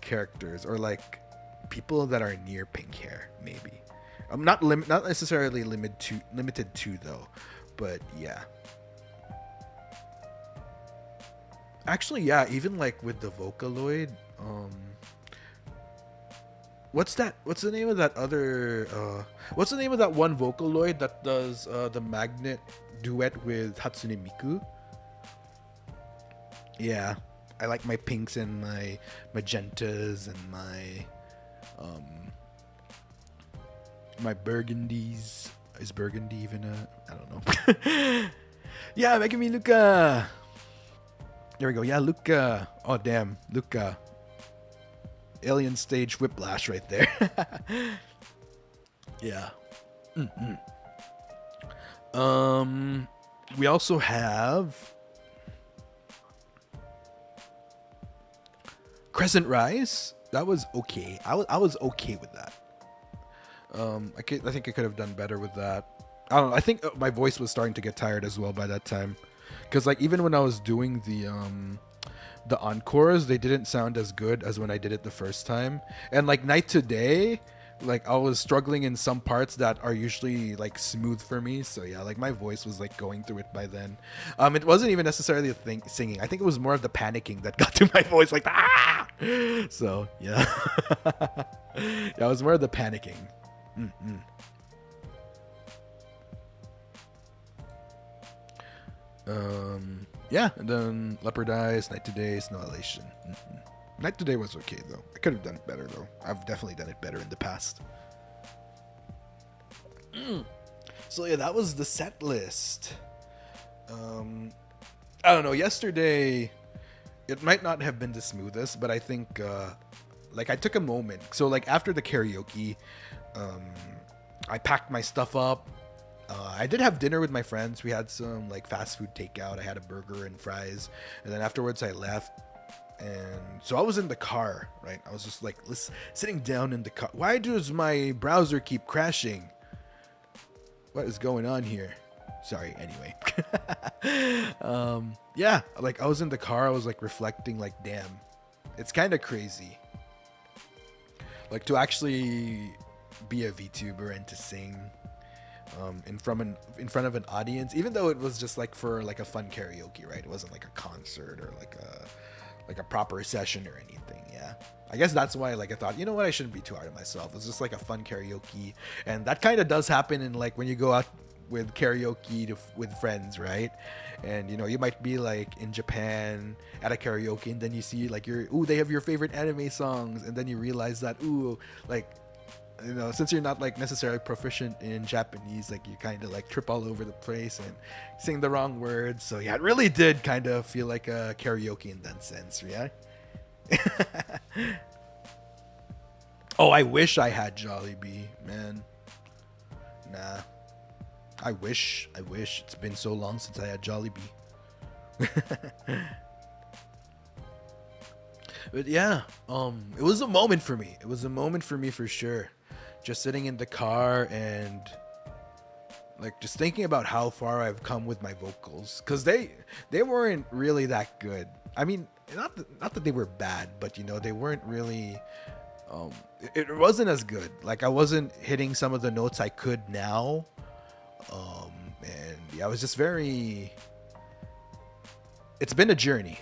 characters, or like people that are near pink hair. Maybe I'm not necessarily limited to though, but yeah. Actually, yeah, even like with the Vocaloid, what's the name of that other what's the name of that one Vocaloid that does the magnet duet with Hatsune Miku? Yeah, I like my pinks and my magentas and my burgundies. Is burgundy even I don't know. Yeah, making me Luca. There we go. Yeah, Luca. Oh damn, Luca. Alien stage whiplash right there. Yeah. We also have Crescent Rise. That was okay. I was okay with that. I think I could have done better with that. I don't know. I think my voice was starting to get tired as well by that time, because like even when I was doing the encores, they didn't sound as good as when I did it the first time. And like Night to Day, like I was struggling in some parts that are usually like smooth for me. So yeah, like my voice was like going through it by then. It wasn't even necessarily a thing singing. I think it was more of the panicking that got to my voice, like ah. So yeah, yeah, it was more of the panicking. Yeah, and then Leopard Eyes, Night to Day, Snow Elation. Night to Day was okay though. I could have done it better though. I've definitely done it better in the past. So yeah, that was the set list. I don't know. Yesterday, it might not have been the smoothest, but I think like I took a moment. So like after the karaoke, I packed my stuff up. I did have dinner with my friends. We had some like fast food takeout. I had a burger and fries, and then afterwards I left. And so I was in the car, right? I was just like sitting down in the car. Why does my browser keep crashing? What is going on here? Sorry, anyway. Yeah, like I was in the car. I was like reflecting, like, damn, it's kind of crazy. Like to actually be a VTuber and to sing in front of an audience, even though it was just like for like a fun karaoke, right? It wasn't like a concert or like a proper session or anything. Yeah, I guess that's why like I thought, you know what, I shouldn't be too hard on myself. It's just like a fun karaoke, and that kind of does happen in like when you go out with karaoke with friends, right? And you know, you might be like in Japan at a karaoke, and then you see like they have your favorite anime songs, and then you realize that like, you know, since you're not like necessarily proficient in Japanese, like you kind of like trip all over the place and sing the wrong words. So yeah, it really did kind of feel like a karaoke in that sense, yeah. Oh, I wish I had Jollibee, man. Nah, I wish. It's been so long since I had Jollibee. But yeah, it was a moment for me. It was a moment for me for sure. Just sitting in the car and like just thinking about how far I've come with my vocals, because they weren't really that good. I mean, not that they were bad, but you know, they weren't really. It wasn't as good. Like I wasn't hitting some of the notes I could now And yeah, I was just very. It's been a journey.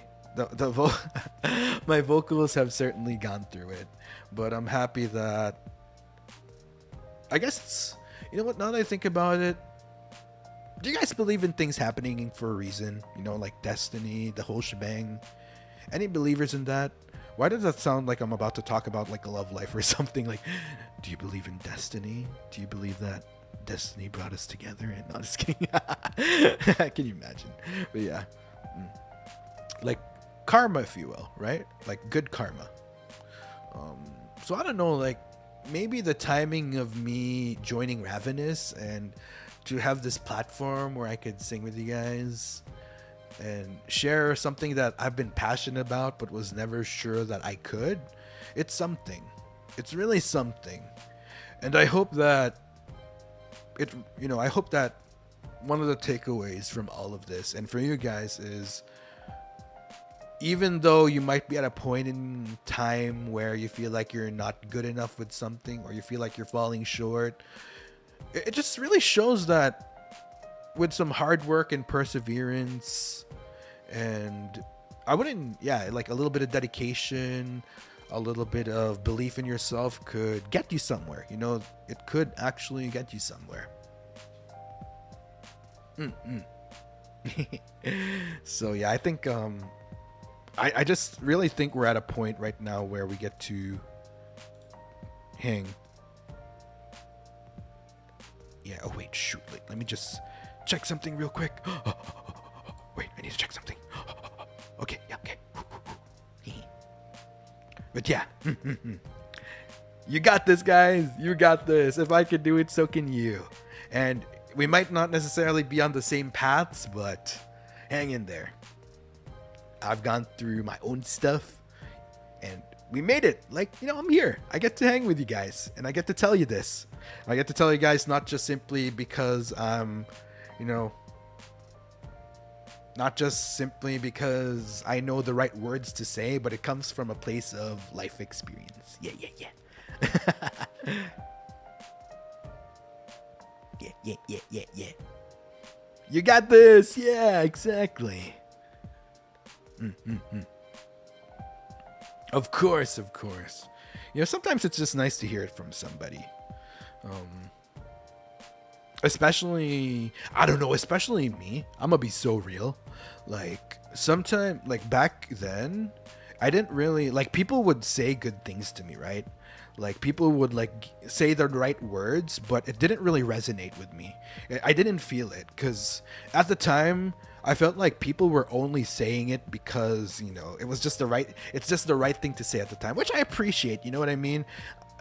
My vocals have certainly gone through it, but I'm happy that. I guess it's. You know what? Now that I think about it, do you guys believe in things happening for a reason? You know, like destiny, the whole shebang. Any believers in that? Why does that sound like I'm about to talk about like a love life or something? Like, do you believe in destiny? Do you believe that destiny brought us together? And not just kidding. Can you imagine? But yeah, like karma, if you will, right? Like good karma. So I don't know, like maybe the timing of me joining Ravenous and to have this platform where I could sing with you guys and share something that I've been passionate about but was never sure that I could. It's something. It's really something. And I hope that I hope that one of the takeaways from all of this and for you guys is even though you might be at a point in time where you feel like you're not good enough with something or you feel like you're falling short, it just really shows that with some hard work and perseverance and like a little bit of dedication, a little bit of belief in yourself could get you somewhere. You know, it could actually get you somewhere. So yeah, I think I just really think we're at a point right now where we get to hang. Yeah, oh wait, shoot. Let me just check something real quick. Wait, I need to check something. Okay, yeah, okay. But yeah. You got this, guys. You got this. If I could do it, so can you. And we might not necessarily be on the same paths, but hang in there. I've gone through my own stuff and we made it. Like, you know, I'm here. I get to hang with you guys and I get to tell you this. I get to tell you guys not just simply because not just simply because I know the right words to say, but it comes from a place of life experience. Yeah. Yeah. You got this. Yeah, exactly. Of course. You know, sometimes it's just nice to hear it from somebody. Especially me. I'm gonna be so real. Like, sometime, like back then, I didn't really, like, people would say good things to me, right? Like, people would, like, say the right words, but it didn't really resonate with me. I didn't feel it, because at the time, I felt like people were only saying it because, you know, it's just the right thing to say at the time, which I appreciate, you know what I mean?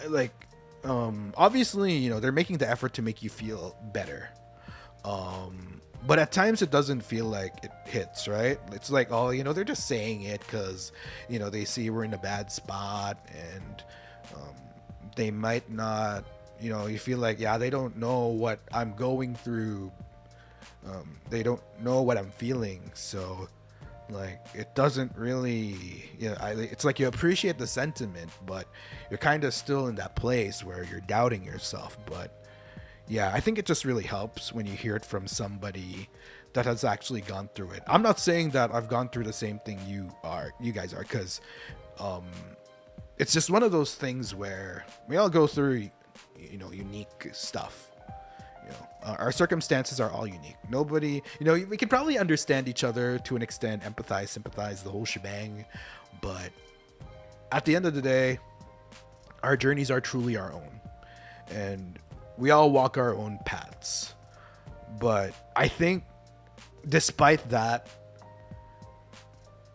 Like, obviously, you know, they're making the effort to make you feel better. But at times it doesn't feel like it hits, right? It's like, oh, you know, they're just saying it because, you know, they see we're in a bad spot and they might not, you know, you feel like, yeah, they don't know what I'm going through. They don't know what I'm feeling. So, like, it doesn't really, you know, it's like you appreciate the sentiment, but you're kind of still in that place where you're doubting yourself. But yeah, I think it just really helps when you hear it from somebody that has actually gone through it. I'm not saying that I've gone through the same thing you guys are, because it's just one of those things where we all go through, you know, unique stuff. You know, our circumstances are all unique. Nobody, you know, we can probably understand each other to an extent, empathize, sympathize, the whole shebang. But at the end of the day, our journeys are truly our own. And we all walk our own paths. But I think despite that,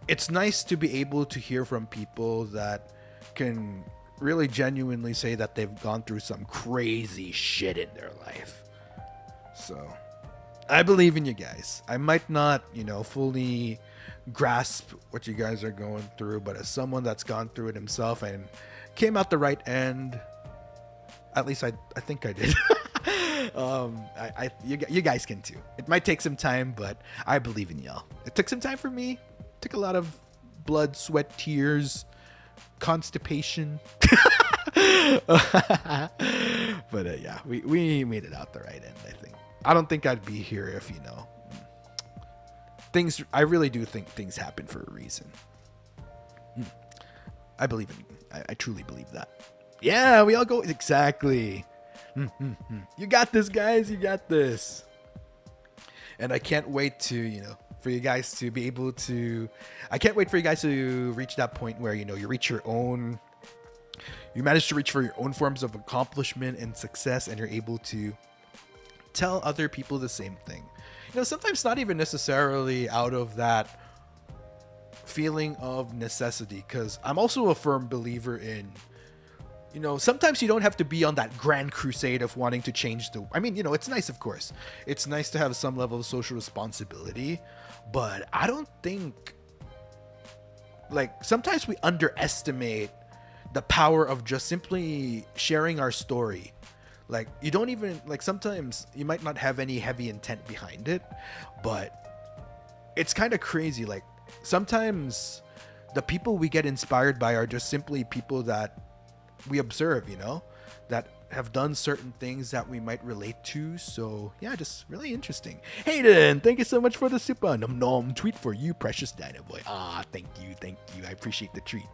it's nice to be able to hear from people that can really genuinely say that they've gone through some crazy shit in their life. So I believe in you guys. I might not, you know, fully grasp what you guys are going through, but as someone that's gone through it himself and came out the right end, at least I think I did. You guys can too. It might take some time, but I believe in y'all. It took some time for me. It took a lot of blood, sweat, tears, constipation. But yeah, we made it out the right end, I think. I don't think I'd be here if, you know, things. I really do think things happen for a reason. I believe in. I truly believe that. Yeah, we all go exactly. You got this, guys. You got this. And I can't wait to, you know, for you guys to be able to. I can't wait for you guys to reach that point where, you know, you reach your own. You manage to reach for your own forms of accomplishment and success, and you're able to tell other people the same thing. You know, sometimes not even necessarily out of that feeling of necessity, because I'm also a firm believer in, you know, sometimes you don't have to be on that grand crusade of wanting to change the. I mean, you know, it's nice, of course. It's nice to have some level of social responsibility, but I don't think, like, sometimes we underestimate the power of just simply sharing our story. Like, you don't even, like, sometimes you might not have any heavy intent behind it, but it's kind of crazy. Like, sometimes the people we get inspired by are just simply people that we observe, you know, that have done certain things that we might relate to. So yeah, just really interesting. Hayden, thank you so much for the super nom nom tweet for you, precious Dinoboi. Thank you. I appreciate the treat,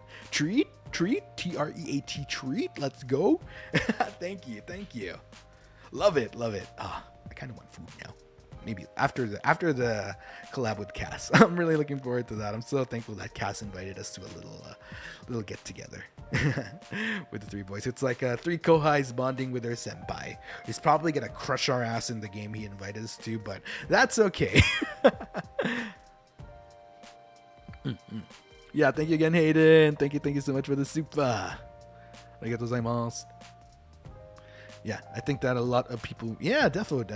T-R-E-A-T, treat. Let's go. Thank you. Love it. I kind of want food now. Maybe after the collab with Cass. I'm really looking forward to that. I'm so thankful that Cass invited us to a little get together with the three boys. It's like three kohais bonding with their senpai. He's probably gonna crush our ass in the game he invited us to, but that's okay. Yeah, thank you again, Hayden. Thank you so much for the super. Arigatou gozaimasu. Yeah, I think that a lot of people. Yeah, defo.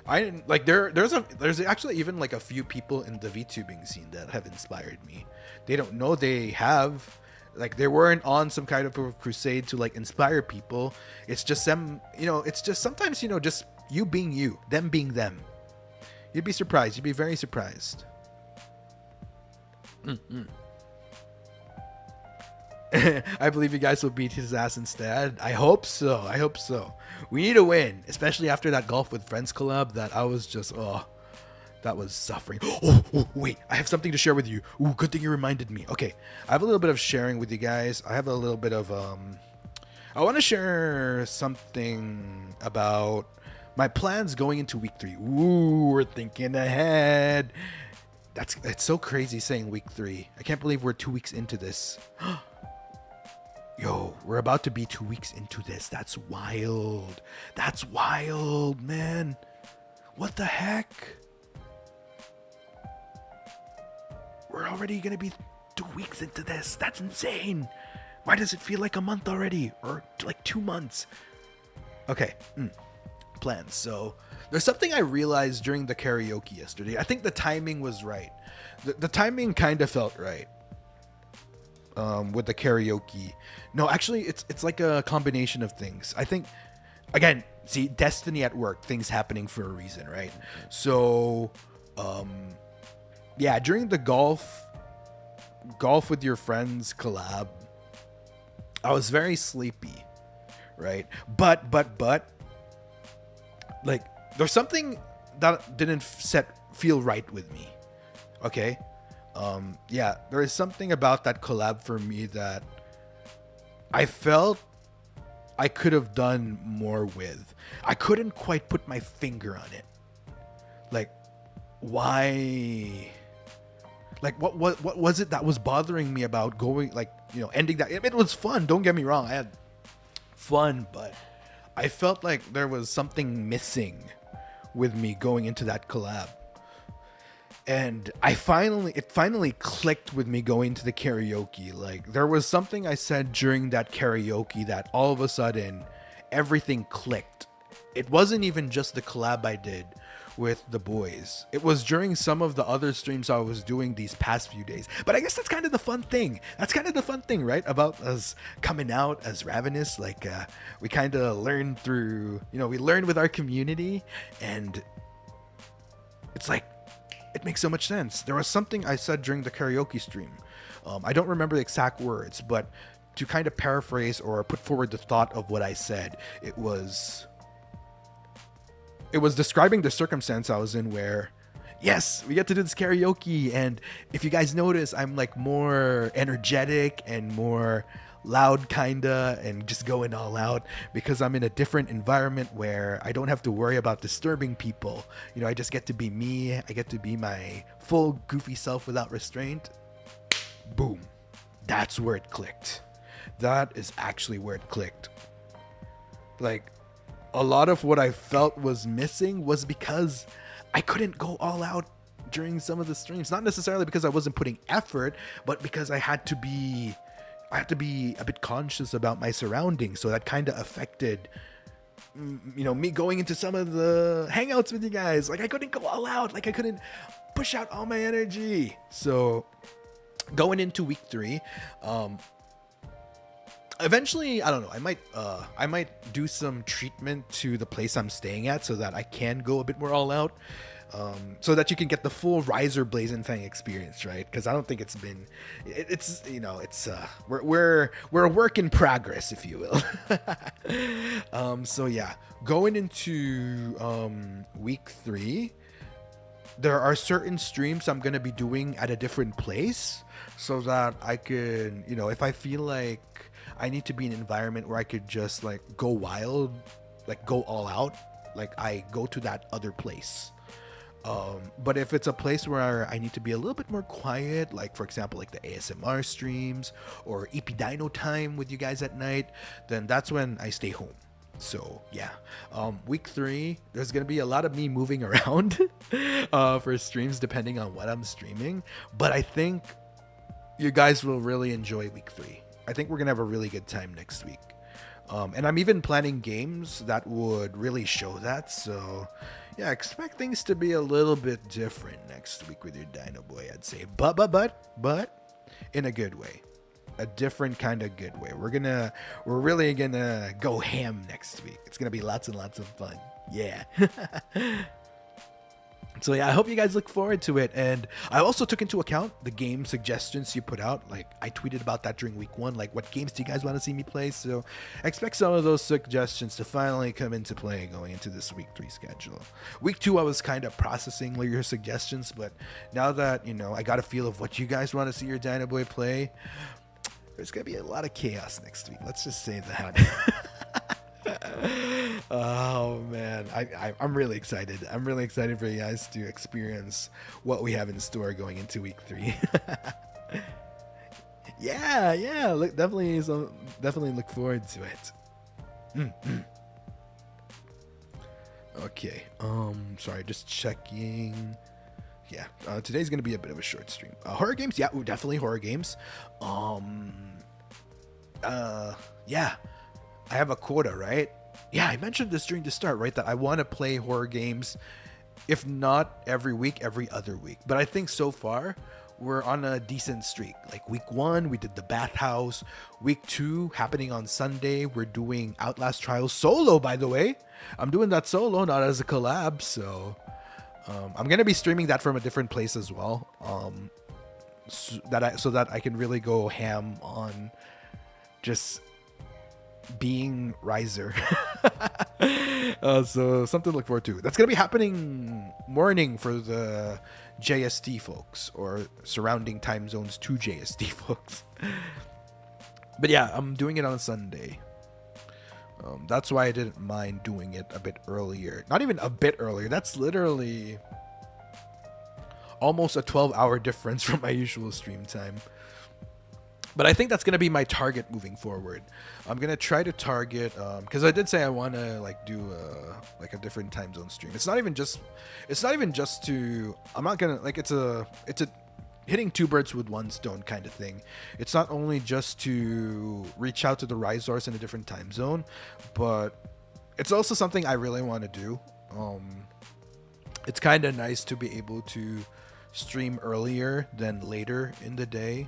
I didn't like there's actually even like a few people in the VTubing scene that have inspired me. They don't know they have, like, they weren't on some kind of a crusade to like inspire people. It's just them, you know, it's just sometimes, you know, just you being you, them being them. You'd be surprised. You'd be very surprised. I believe you guys will beat his ass instead. I hope so. We need a win, especially after that Golf with Friends collab that I was just, that was suffering. Oh, wait, I have something to share with you. Ooh, good thing you reminded me. Okay, I have a little bit of sharing with you guys. I have a little bit of, I want to share something about my plans going into week 3. Ooh, we're thinking ahead. It's so crazy saying week 3. I can't believe we're 2 weeks into this. Yo, we're about to be 2 weeks into this. That's wild. That's wild, man. What the heck? We're already going to be 2 weeks into this. That's insane. Why does it feel like a month already? Or like 2 months? Okay. Plans. So there's something I realized during the karaoke yesterday. I think the timing was right. The timing kind of felt right. With the karaoke. No, actually, it's like a combination of things. I think, again, see, destiny at work, things happening for a reason, right? So, yeah, during the golf with your friends collab, I was very sleepy, right? But, like, there's something that didn't feel right with me, okay? Yeah, there is something about that collab for me that I felt I could have done more with. I couldn't quite put my finger on it. Like, why? Like, what was it that was bothering me about going, like, you know, ending that? It was fun. Don't get me wrong. I had fun, but I felt like there was something missing with me going into that collab. And it finally clicked with me going to the karaoke. Like, there was something I said during that karaoke that all of a sudden everything clicked. It wasn't even just the collab I did with the boys. It was during some of the other streams I was doing these past few days. But I guess that's kind of the fun thing. That's kind of the fun thing, right? About us coming out as Ravenous. Like, we kind of learned through, you know, we learned with our community, and it's like, it makes so much sense. There was something I said during the karaoke stream. I don't remember the exact words, but to kind of paraphrase or put forward the thought of what I said, it was, it was describing the circumstance I was in where, yes, we get to do this karaoke. And if you guys notice, I'm like more energetic and more loud kinda, and just going all out because I'm in a different environment where I don't have to worry about disturbing people. You know, I just get to be me. I get to be my full goofy self without restraint. Boom. That's where it clicked. That is actually where it clicked. Like, a lot of what I felt was missing was because I couldn't go all out during some of the streams. Not necessarily because I wasn't putting effort, but because I had to be a bit conscious about my surroundings. So that kind of affected, you know, me going into some of the hangouts with you guys. Like, I couldn't go all out. Like, I couldn't push out all my energy. So going into week 3, eventually, I don't know, I might do some treatment to the place I'm staying at so that I can go a bit more all out. So that you can get the full Ryzar Blazenfang experience, right? Because I don't think it's you know, we're a work in progress, if you will. So yeah, going into week 3, there are certain streams I'm gonna be doing at a different place so that I can, you know, if I feel like I need to be in an environment where I could just like go wild, like go all out, like I go to that other place. But if it's a place where I need to be a little bit more quiet, like for example, like the ASMR streams or EP Dino time with you guys at night, then that's when I stay home. So yeah, week 3, there's gonna be a lot of me moving around for streams depending on what I'm streaming. But I think you guys will really enjoy week 3. I think we're gonna have a really good time next week. And I'm even planning games that would really show that. So yeah, expect things to be a little bit different next week with your Dinoboi, I'd say. But in a good way. A different kind of good way. We're really gonna go ham next week. It's gonna be lots and lots of fun. Yeah. So yeah, I hope you guys look forward to it. And I also took into account the game suggestions you put out. Like, I tweeted about that during week 1. Like, what games do you guys want to see me play? So expect some of those suggestions to finally come into play going into this week 3 schedule. Week 2, I was kind of processing your suggestions, but now that, you know, I got a feel of what you guys want to see your Dinoboi play, there's gonna be a lot of chaos next week. Let's just say that. Oh man, I'm really excited. I'm really excited for you guys to experience what we have in store going into week 3. yeah. Look, definitely look forward to it. Okay. Sorry, just checking. Yeah, today's gonna be a bit of a short stream. Horror games, yeah, definitely horror games. Yeah, I have a quota, right? Yeah, I mentioned this during the start, right? That I want to play horror games, if not every week, every other week. But I think so far we're on a decent streak. Like week 1, we did the bathhouse. Week 2, happening on Sunday, we're doing Outlast Trials solo. By the way, I'm doing that solo, not as a collab. So I'm gonna be streaming that from a different place as well, so that I can really go ham on just being Ryzar. So something to look forward to. That's gonna be happening morning for the JST folks, or surrounding time zones to JST folks. But yeah, I'm doing it on Sunday. That's why I didn't mind doing it a bit earlier. Not even a bit earlier. That's literally almost a 12-hour difference from my usual stream time. But I think that's going to be my target moving forward. I'm going to try to target, because I did say I want to like do a different time zone stream. It's not even just to, I'm not going to, like, it's a hitting 2 birds with 1 stone kind of thing. It's not only just to reach out to the Ryzawrs in a different time zone, but it's also something I really want to do. It's kind of nice to be able to stream earlier than later in the day.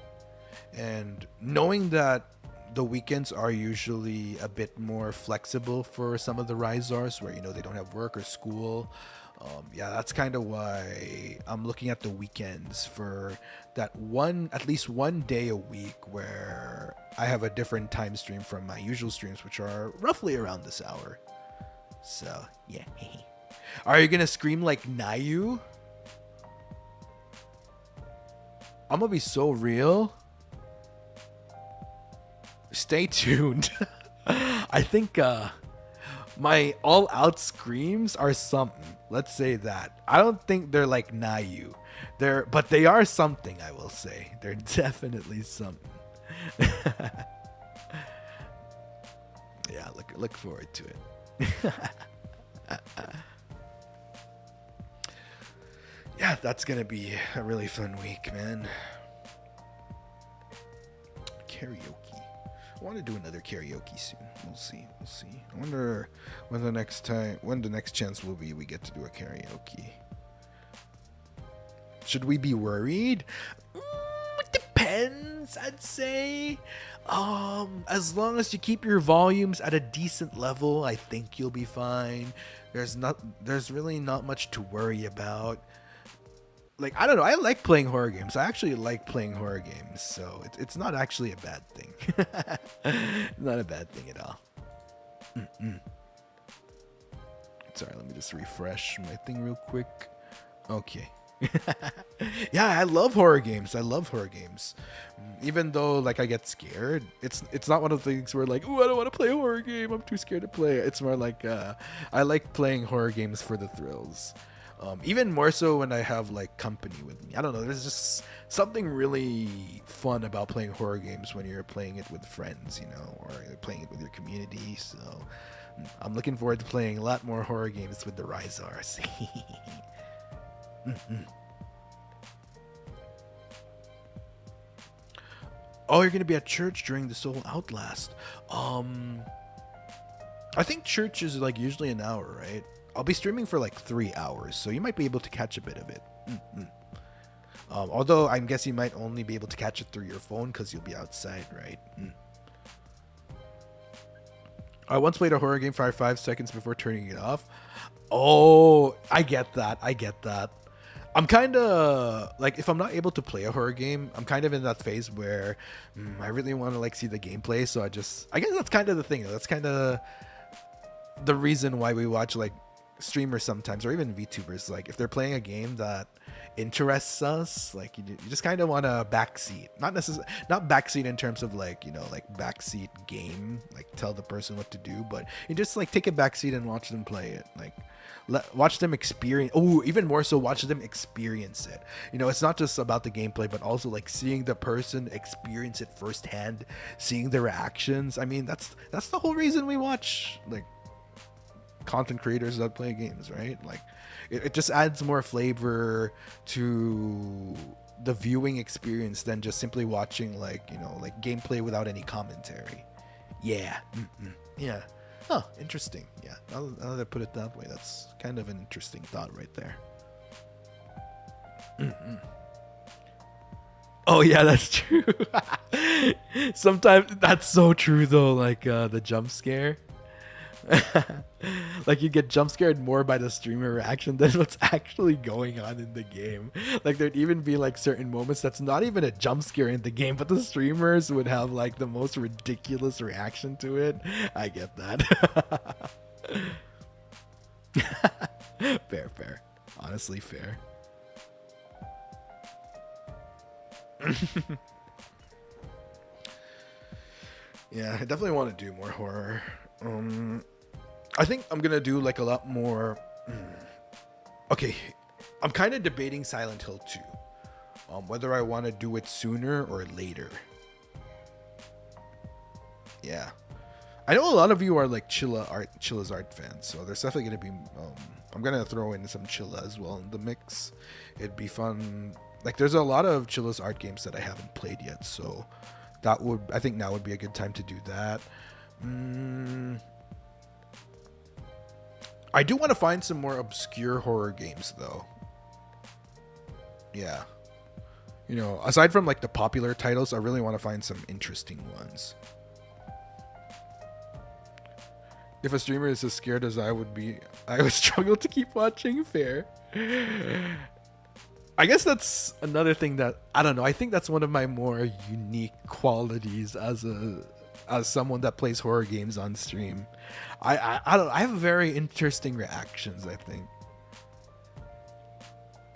And knowing that the weekends are usually a bit more flexible for some of the Ryzawrs, where, you know, they don't have work or school. Yeah, that's kind of why I'm looking at the weekends for that at least one day a week where I have a different time stream from my usual streams, which are roughly around this hour. So yeah. Are you gonna scream like Nayu? I'm gonna be so real. Stay tuned. I think my all-out screams are something. Let's say that. I don't think they're like Nayu. But they are something, I will say. They're definitely something. Yeah, look forward to it. Yeah, that's gonna be a really fun week, man. Karaoke. I want to do another karaoke soon. We'll see. I wonder when the next chance will be we get to do a karaoke. Should we be worried? It depends, I'd say. As long as you keep your volumes at a decent level, I think you'll be fine. There's really not much to worry about. Like, I don't know, I like playing horror games. I actually like playing horror games, so it's not actually a bad thing. Not a bad thing at all. Sorry, let me just refresh my thing real quick. Okay. Yeah, I love horror games. Even though, like, I get scared, it's not one of the things where, like, oh, I don't want to play a horror game, I'm too scared to play it. It's more like I like playing horror games for the thrills. Even more so when I have like company with me. I don't know, there's just something really fun about playing horror games when you're playing it with friends, you know, or you're playing it with your community. So I'm looking forward to playing a lot more horror games with the Ryzawrs. Oh, you're gonna be at church during the Soul Outlast. I think church is like usually an hour, right? I'll be streaming for like 3 hours, so you might be able to catch a bit of it. Although I guess you might only be able to catch it through your phone because you'll be outside, right? I once played a horror game for 5 seconds before turning it off. Oh, I get that. I'm kind of like, if I'm not able to play a horror game, I'm kind of in that phase where I really want to like see the gameplay. So I guess that's kind of the thing. That's kind of the reason why we watch like streamers sometimes, or even VTubers. Like if they're playing a game that interests us, like you just kind of want to backseat, not backseat in terms of like, you know, like backseat game, like tell the person what to do, but you just like take a backseat and watch them play it, like watch them experience. Oh, even more so, watch them experience it. You know, it's not just about the gameplay, but also like seeing the person experience it firsthand, seeing their reactions. I mean, that's the whole reason we watch like content creators that play games, right? Like it just adds more flavor to the viewing experience than just simply watching like, you know, like gameplay without any commentary. Yeah. Yeah. Oh, interesting. Yeah, now that I put it that way, that's kind of an interesting thought right there. Oh yeah, that's true. Sometimes that's so true though, like the jump scare. Like you get jump scared more by the streamer reaction than what's actually going on in the game. Like there'd even be like certain moments that's not even a jump scare in the game, but the streamers would have like the most ridiculous reaction to it. I get that. Fair. Honestly, fair. Yeah, I definitely want to do more horror. I think I'm gonna do like a lot more. Okay, I'm kind of debating Silent Hill 2, whether I want to do it sooner or later. Yeah, I know a lot of you are like Chilla's art fans, so there's definitely gonna be. I'm gonna throw in some Chilla as well in the mix. It'd be fun. Like, there's a lot of Chilla's art games that I haven't played yet, so I think now would be a good time to do that. I do want to find some more obscure horror games though. Yeah. You know, aside from like the popular titles, I really want to find some interesting ones. If a streamer is as scared as I would be, I would struggle to keep watching. Fair. I guess that's another thing that, I don't know, I think that's one of my more unique qualities as someone that plays horror games on stream. I don't know, I have very interesting reactions, I think.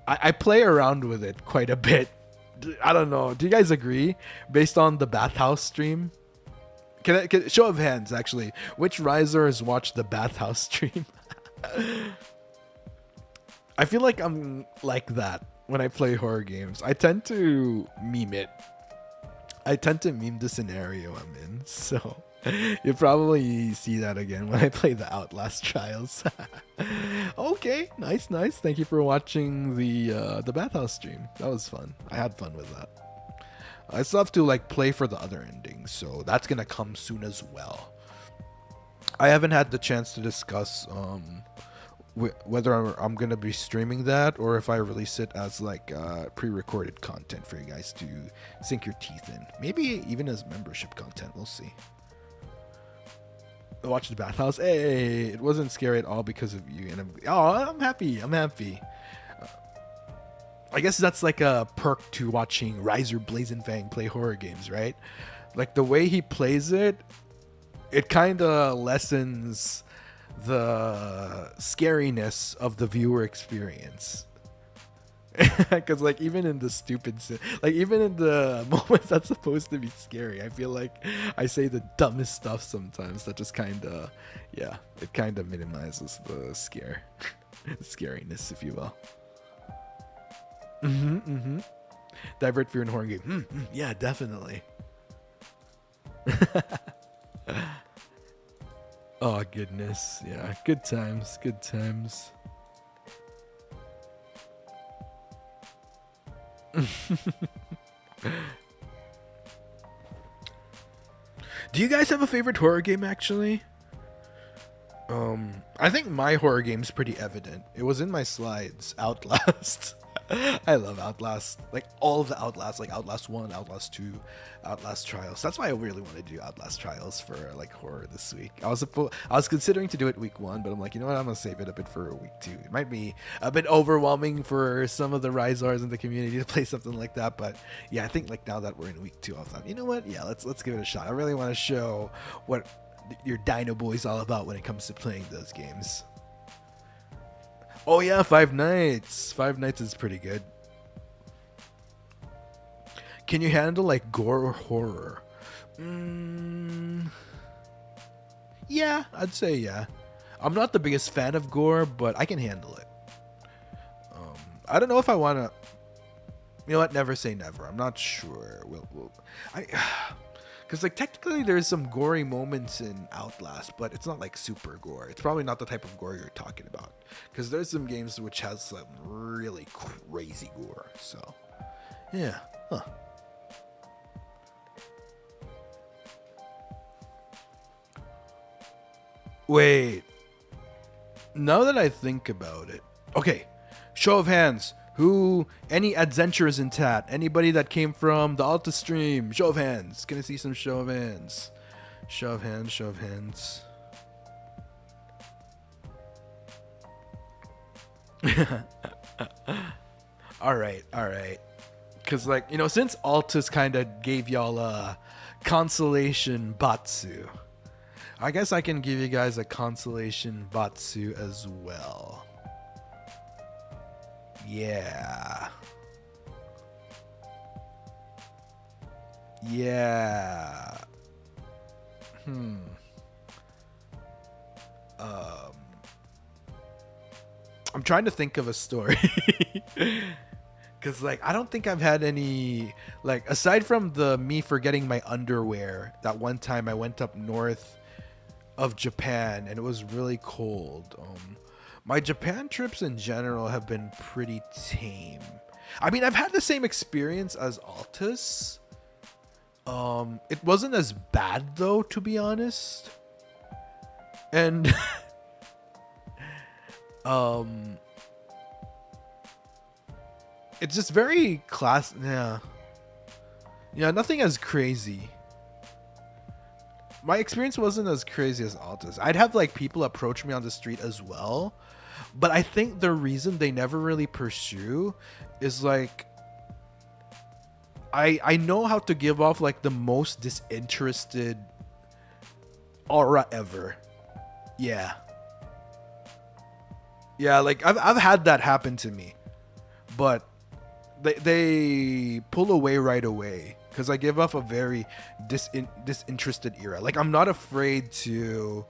I play around with it quite a bit. I don't know. Do you guys agree? Based on the bathhouse stream, can show of hands actually, which Ryzars watched the bathhouse stream? I feel like I'm like that when I play horror games. I tend to meme it. I tend to meme the scenario I'm in, so you'll probably see that again when I play the Outlast Trials. Okay, nice. Thank you for watching the bathhouse stream. That was fun. I had fun with that. I still have to like play for the other endings, so that's gonna come soon as well. I haven't had the chance to discuss whether I'm gonna be streaming that or if I release it as like pre-recorded content for you guys to sink your teeth in. Maybe even as membership content. We'll see. Watch the bathhouse. Hey, it wasn't scary at all because of you. And I'm happy. I guess that's like a perk to watching Ryzar Blazenfang play horror games, right? Like the way he plays it, it kind of lessens the scariness of the viewer experience. Because like even in the even in the moments that's supposed to be scary, I feel like I say the dumbest stuff sometimes that just kind of, yeah, it kind of minimizes the scariness, if you will. Divert fear in horror game. Yeah, definitely. Oh goodness, yeah, good times. Do you guys have a favorite horror game actually? I think my horror game's pretty evident. It was in my slides. Outlast. I love Outlast. Like all of the Outlast, like Outlast 1, Outlast 2, Outlast Trials. That's why I really want to do Outlast Trials for like horror this week. I was considering to do it week 1, but I'm like, you know what? I'm gonna save it a bit for week 2. It might be a bit overwhelming for some of the Ryzars in the community to play something like that, but yeah, I think like now that we're in week 2, I thought, you know what? Yeah, let's give it a shot. I really want to show what your Dinoboi is all about when it comes to playing those games. Oh yeah, Five Nights. Five Nights is pretty good. Can you handle like gore or horror? Yeah, I'd say yeah. I'm not the biggest fan of gore, but I can handle it. I don't know if I want to. You know what? Never say never. I'm not sure. Because like technically there's some gory moments in Outlast, but it's not like super gore. It's probably not the type of gore you're talking about. Because there's some games which has some really crazy gore. So, yeah. Huh. Wait. Now that I think about it. Okay. Show of hands. Any adventurers in chat? Anybody that came from the Alta stream? Show of hands. Can I see some show of hands? Show of hands. All right. Because like, you know, since Altus kind of gave y'all a consolation Batsu, I guess I can give you guys a consolation Batsu as well. Yeah. I'm trying to think of a story. Because, like, I don't think I've had any, like, aside from me forgetting my underwear, that one time I went up north of Japan and it was really cold. My Japan trips in general have been pretty tame. I mean, I've had the same experience as Altus. It wasn't as bad though, to be honest. And it's just very yeah, nothing as crazy. My experience wasn't as crazy as Altus. I'd have like people approach me on the street as well, but I think the reason they never really pursue is like I know how to give off like the most disinterested aura ever. Yeah, like I've had that happen to me. but they pull away right away because I give off a very disinterested era. Like I'm not afraid to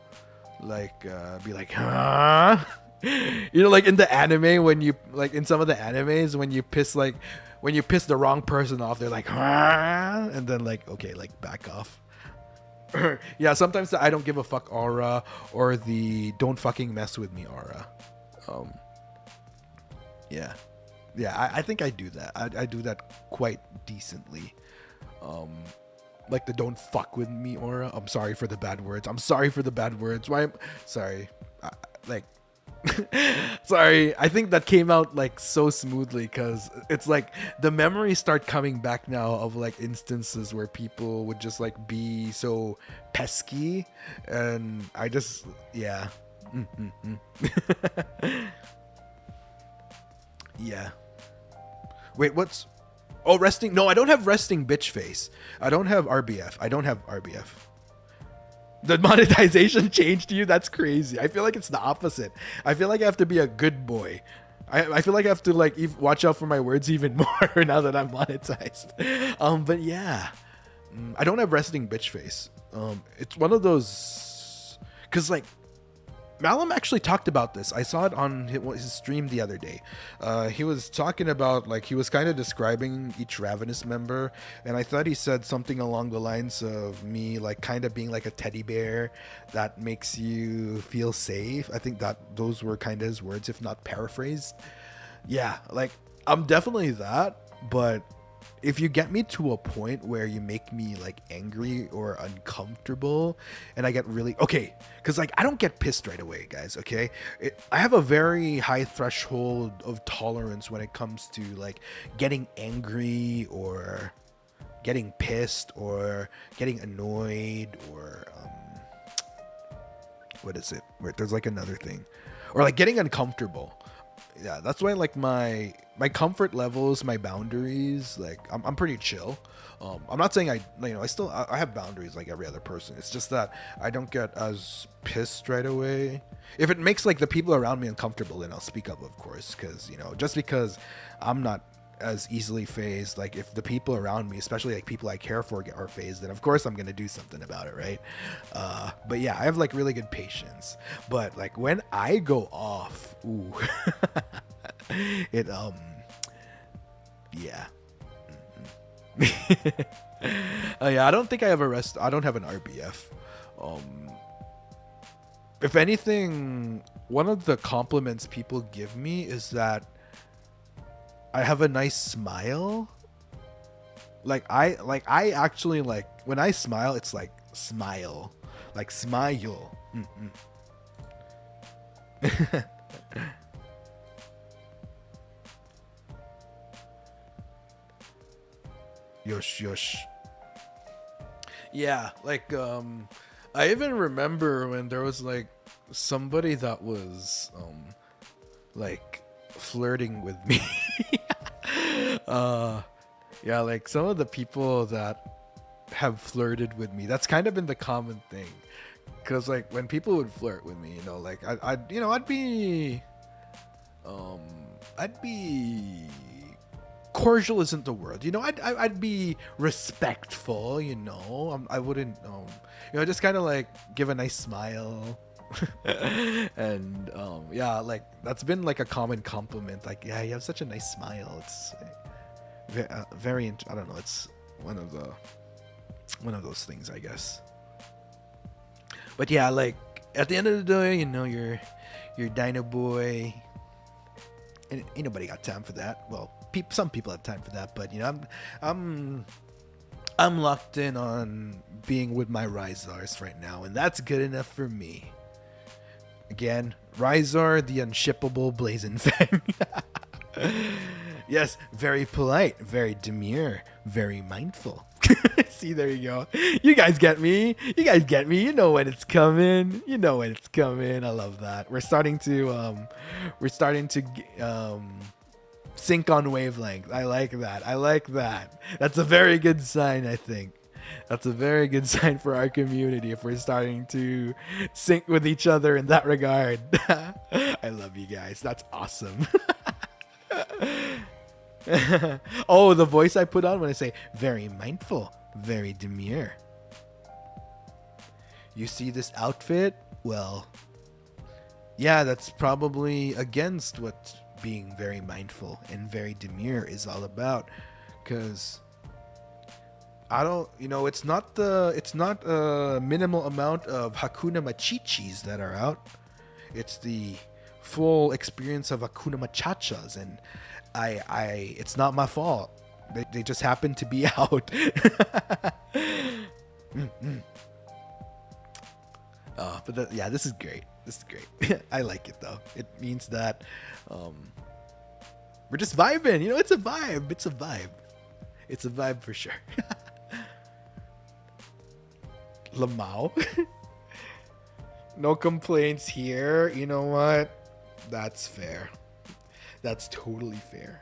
like be like, huh? You know, like in the anime when you like in some of the animes when you piss the wrong person off, they're like, huh? And then like, okay, like back off. Yeah, sometimes the I don't give a fuck aura or the don't fucking mess with me aura. Yeah. Yeah, I think I do that. I do that quite decently. Like the don't fuck with me aura. I'm sorry for the bad words. Why? Sorry. Like, sorry. I think that came out like so smoothly because it's like the memories start coming back now of like instances where people would just like be so pesky, and I just yeah. Yeah. Wait, what's... Oh, resting... No, I don't have resting bitch face. I don't have RBF. The monetization changed to you? That's crazy. I feel like it's the opposite. I feel like I have to be a good boy. I feel like I have to like watch out for my words even more now that I'm monetized. But yeah. I don't have resting bitch face. It's one of those... Because like... Malum actually talked about this. I saw it on his stream the other day. He was talking about, like, he was kind of describing each Ravenous member, and I thought he said something along the lines of me, like, kind of being like a teddy bear that makes you feel safe. I think that those were kind of his words, if not paraphrased. Yeah, like, I'm definitely that, but if you get me to a point where you make me like angry or uncomfortable and I get really okay, because like I don't get pissed right away, guys. Okay, I have a very high threshold of tolerance when it comes to like getting angry or getting pissed or getting annoyed or what is it where there's like another thing, or like getting uncomfortable. Yeah, that's why like my comfort levels, my boundaries, like I'm pretty chill. I'm not saying I have boundaries like every other person. It's just that I don't get as pissed right away. If it makes like the people around me uncomfortable, then I'll speak up, of course, because just because I'm not as easily phased, like if the people around me, especially like people I care for, are phased, then of course I'm gonna do something about it, right? But yeah, I have like really good patience. But like when I go off, ooh, it yeah. Yeah, I don't think I have I don't have an RBF. If anything, one of the compliments people give me is that I have a nice smile. I actually like when I smile, it's like smile, like smile. Yosh. Yeah, like I even remember when there was like somebody that was like flirting with me. Yeah, like some of the people that have flirted with me, that's kind of been the common thing. Cause like when people would flirt with me, like I'd be cordial isn't the word, I'd be respectful, I wouldn't just kind of like give a nice smile. And yeah, like that's been like a common compliment, like, yeah, you have such a nice smile. It's very I don't know, it's one of those things, I guess. But yeah, like at the end of the day, you're Dinoboi, and ain't nobody got time for that. Well, some people have time for that, but I'm locked in on being with my Ryzawrs right now, and that's good enough for me. Again, Ryzar the unshippable Blazenfang. Yes, very polite, very demure, very mindful. See, there you go. You guys get me. You know when it's coming. I love that. We're starting to sync on wavelength. I like that. That's a very good sign, I think. That's a very good sign for our community if we're starting to sync with each other in that regard. I love you guys. That's awesome. Oh, the voice I put on when I say very mindful, very demure. You see this outfit? Well, yeah, that's probably against what being very mindful and very demure is all about. Because I don't, it's not a minimal amount of Hakuna Machichis that are out. It's the full experience of Hakuna Machachas, and it's not my fault. They just happen to be out. But this is great. This is great. I like it though. It means that we're just vibing. It's a vibe. It's a vibe. It's a vibe for sure. Lamau. No complaints here. You know what? That's fair. That's totally fair.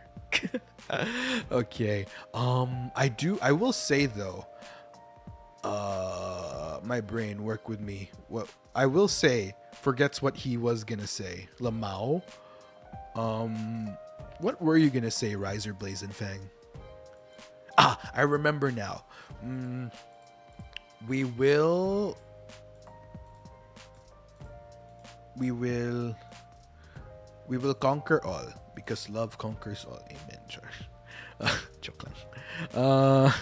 Okay. I will say though, my brain work with me. What I will say forgets what he was gonna say. Lamau. What were you gonna say, Ryzar Blazenfang? I remember now. We will conquer all because love conquers all. Amen. Sure. Joke lang.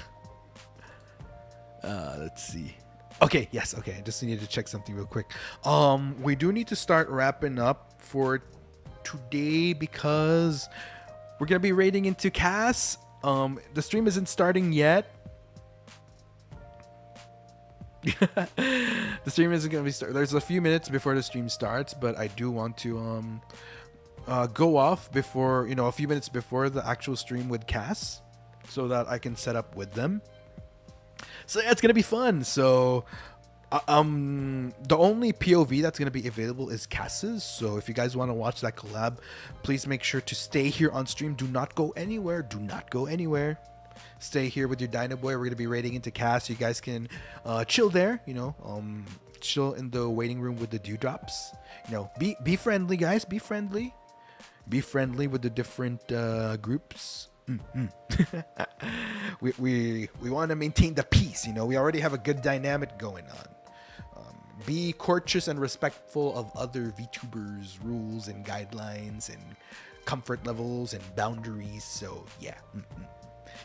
Let's see. Okay, yes, okay. I just needed to check something real quick. We do need to start wrapping up for today because we're gonna be raiding into Cass. The stream isn't starting yet. The stream isn't gonna be there's a few minutes before the stream starts, but I do want to go off before, a few minutes before the actual stream with Cass, so that I can set up with them. So yeah, it's gonna be fun. So the only POV that's gonna be available is Cass's. So if you guys want to watch that collab, please make sure to stay here on stream. Do not go anywhere. Do not go anywhere. Stay here with your Dinoboi. We're gonna be raiding into Cass. You guys can chill there. Chill in the waiting room with the dewdrops. Be friendly, guys. Be friendly. Be friendly with the different groups. We want to maintain the peace. We already have a good dynamic going on. Be courteous and respectful of other VTubers' rules and guidelines and comfort levels and boundaries. So yeah.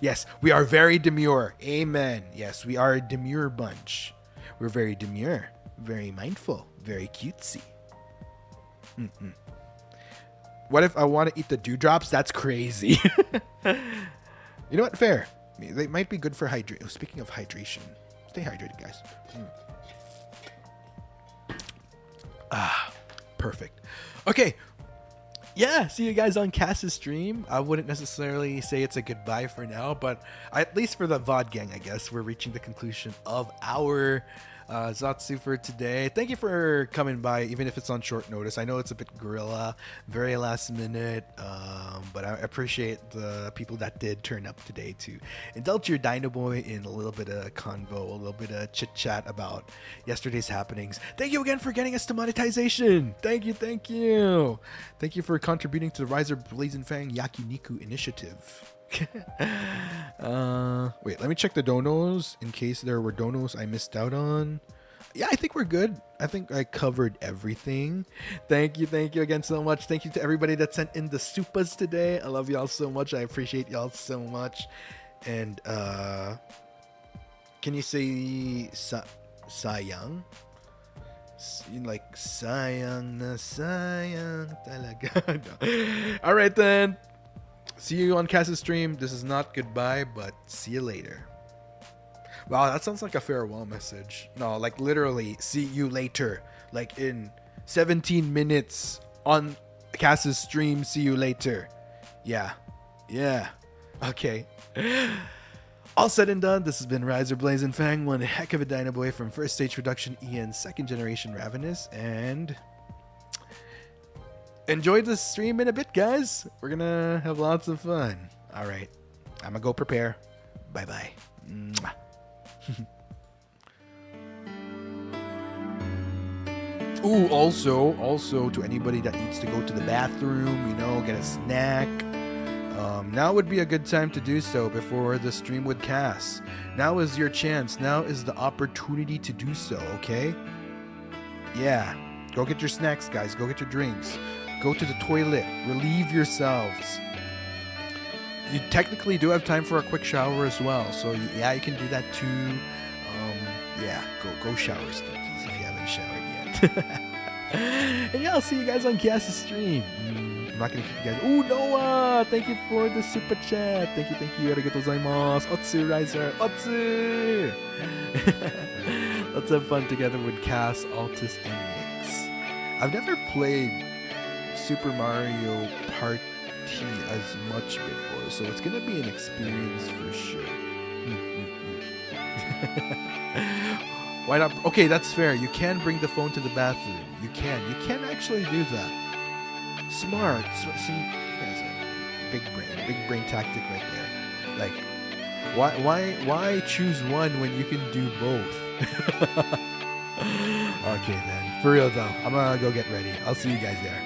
Yes, we are very demure. Amen. Yes, we are a demure bunch. We're very demure, very mindful, very cutesy. What if I want to eat the dewdrops? That's crazy. You know what? Fair. They might be good for hydration. Speaking of hydration, stay hydrated, guys. Perfect. Okay. Yeah, see you guys on Cass's stream. I wouldn't necessarily say it's a goodbye for now, but at least for the VOD gang, I guess, we're reaching the conclusion of our Zatsu for today. Thank you for coming by, even if it's on short notice. I know it's a bit guerrilla, very last minute, but I appreciate the people that did turn up today to indulge your Dinoboi in a little bit of convo, a little bit of chit chat about yesterday's happenings. Thank you again for getting us to monetization. Thank you, thank you. Thank you for contributing to the Ryzar Blazenfang Yakiniku initiative. Wait, let me check the donos in case there were donos I missed out on. Yeah, I think we're good. I think I covered everything. Thank you again so much. Thank you to everybody that sent in the supas today. I love y'all so much. I appreciate y'all so much. And can you say sayang? Like sayang na sayang talaga. No. All right then. See you on Cass's stream. This is not goodbye, but see you later. Wow, that sounds like a farewell message. No, like literally, see you later. Like in 17 minutes on Cass's stream, see you later. Yeah. Okay. All said and done, this has been Ryzar Blazenfang, one heck of a Dinoboi from First Stage Production, Ian's second generation Ravenous, and enjoy the stream in a bit, guys. We're gonna have lots of fun. All right, I'm gonna go prepare. Bye-bye. Ooh, also to anybody that needs to go to the bathroom, get a snack, Now would be a good time to do so before the stream would cast. Now is your chance. Now is the opportunity to do so, okay? Yeah. Go get your snacks, guys. Go get your drinks. Go to the toilet. Relieve yourselves. You technically do have time for a quick shower as well. So, yeah, you can do that too. Yeah, go shower, stinkies, if you haven't showered yet. And yeah, I'll see you guys on Cass's stream. I'm not going to keep you guys. Oh, Noah! Thank you for the super chat. Thank you. Arigatou gozaimasu. Otsu, Ryzar. Otsu! Let's have fun together with Cass, Altus, and Nyx. I've never played Super Mario Party as much before, so it's going to be an experience for sure. Why not? Okay, that's fair. You can bring the phone to the bathroom. You can actually do that. Smart. See, you guys are big brain tactic right there. Like, why choose one when you can do both? Okay then, for real though, I'm gonna go get ready. I'll see you guys there.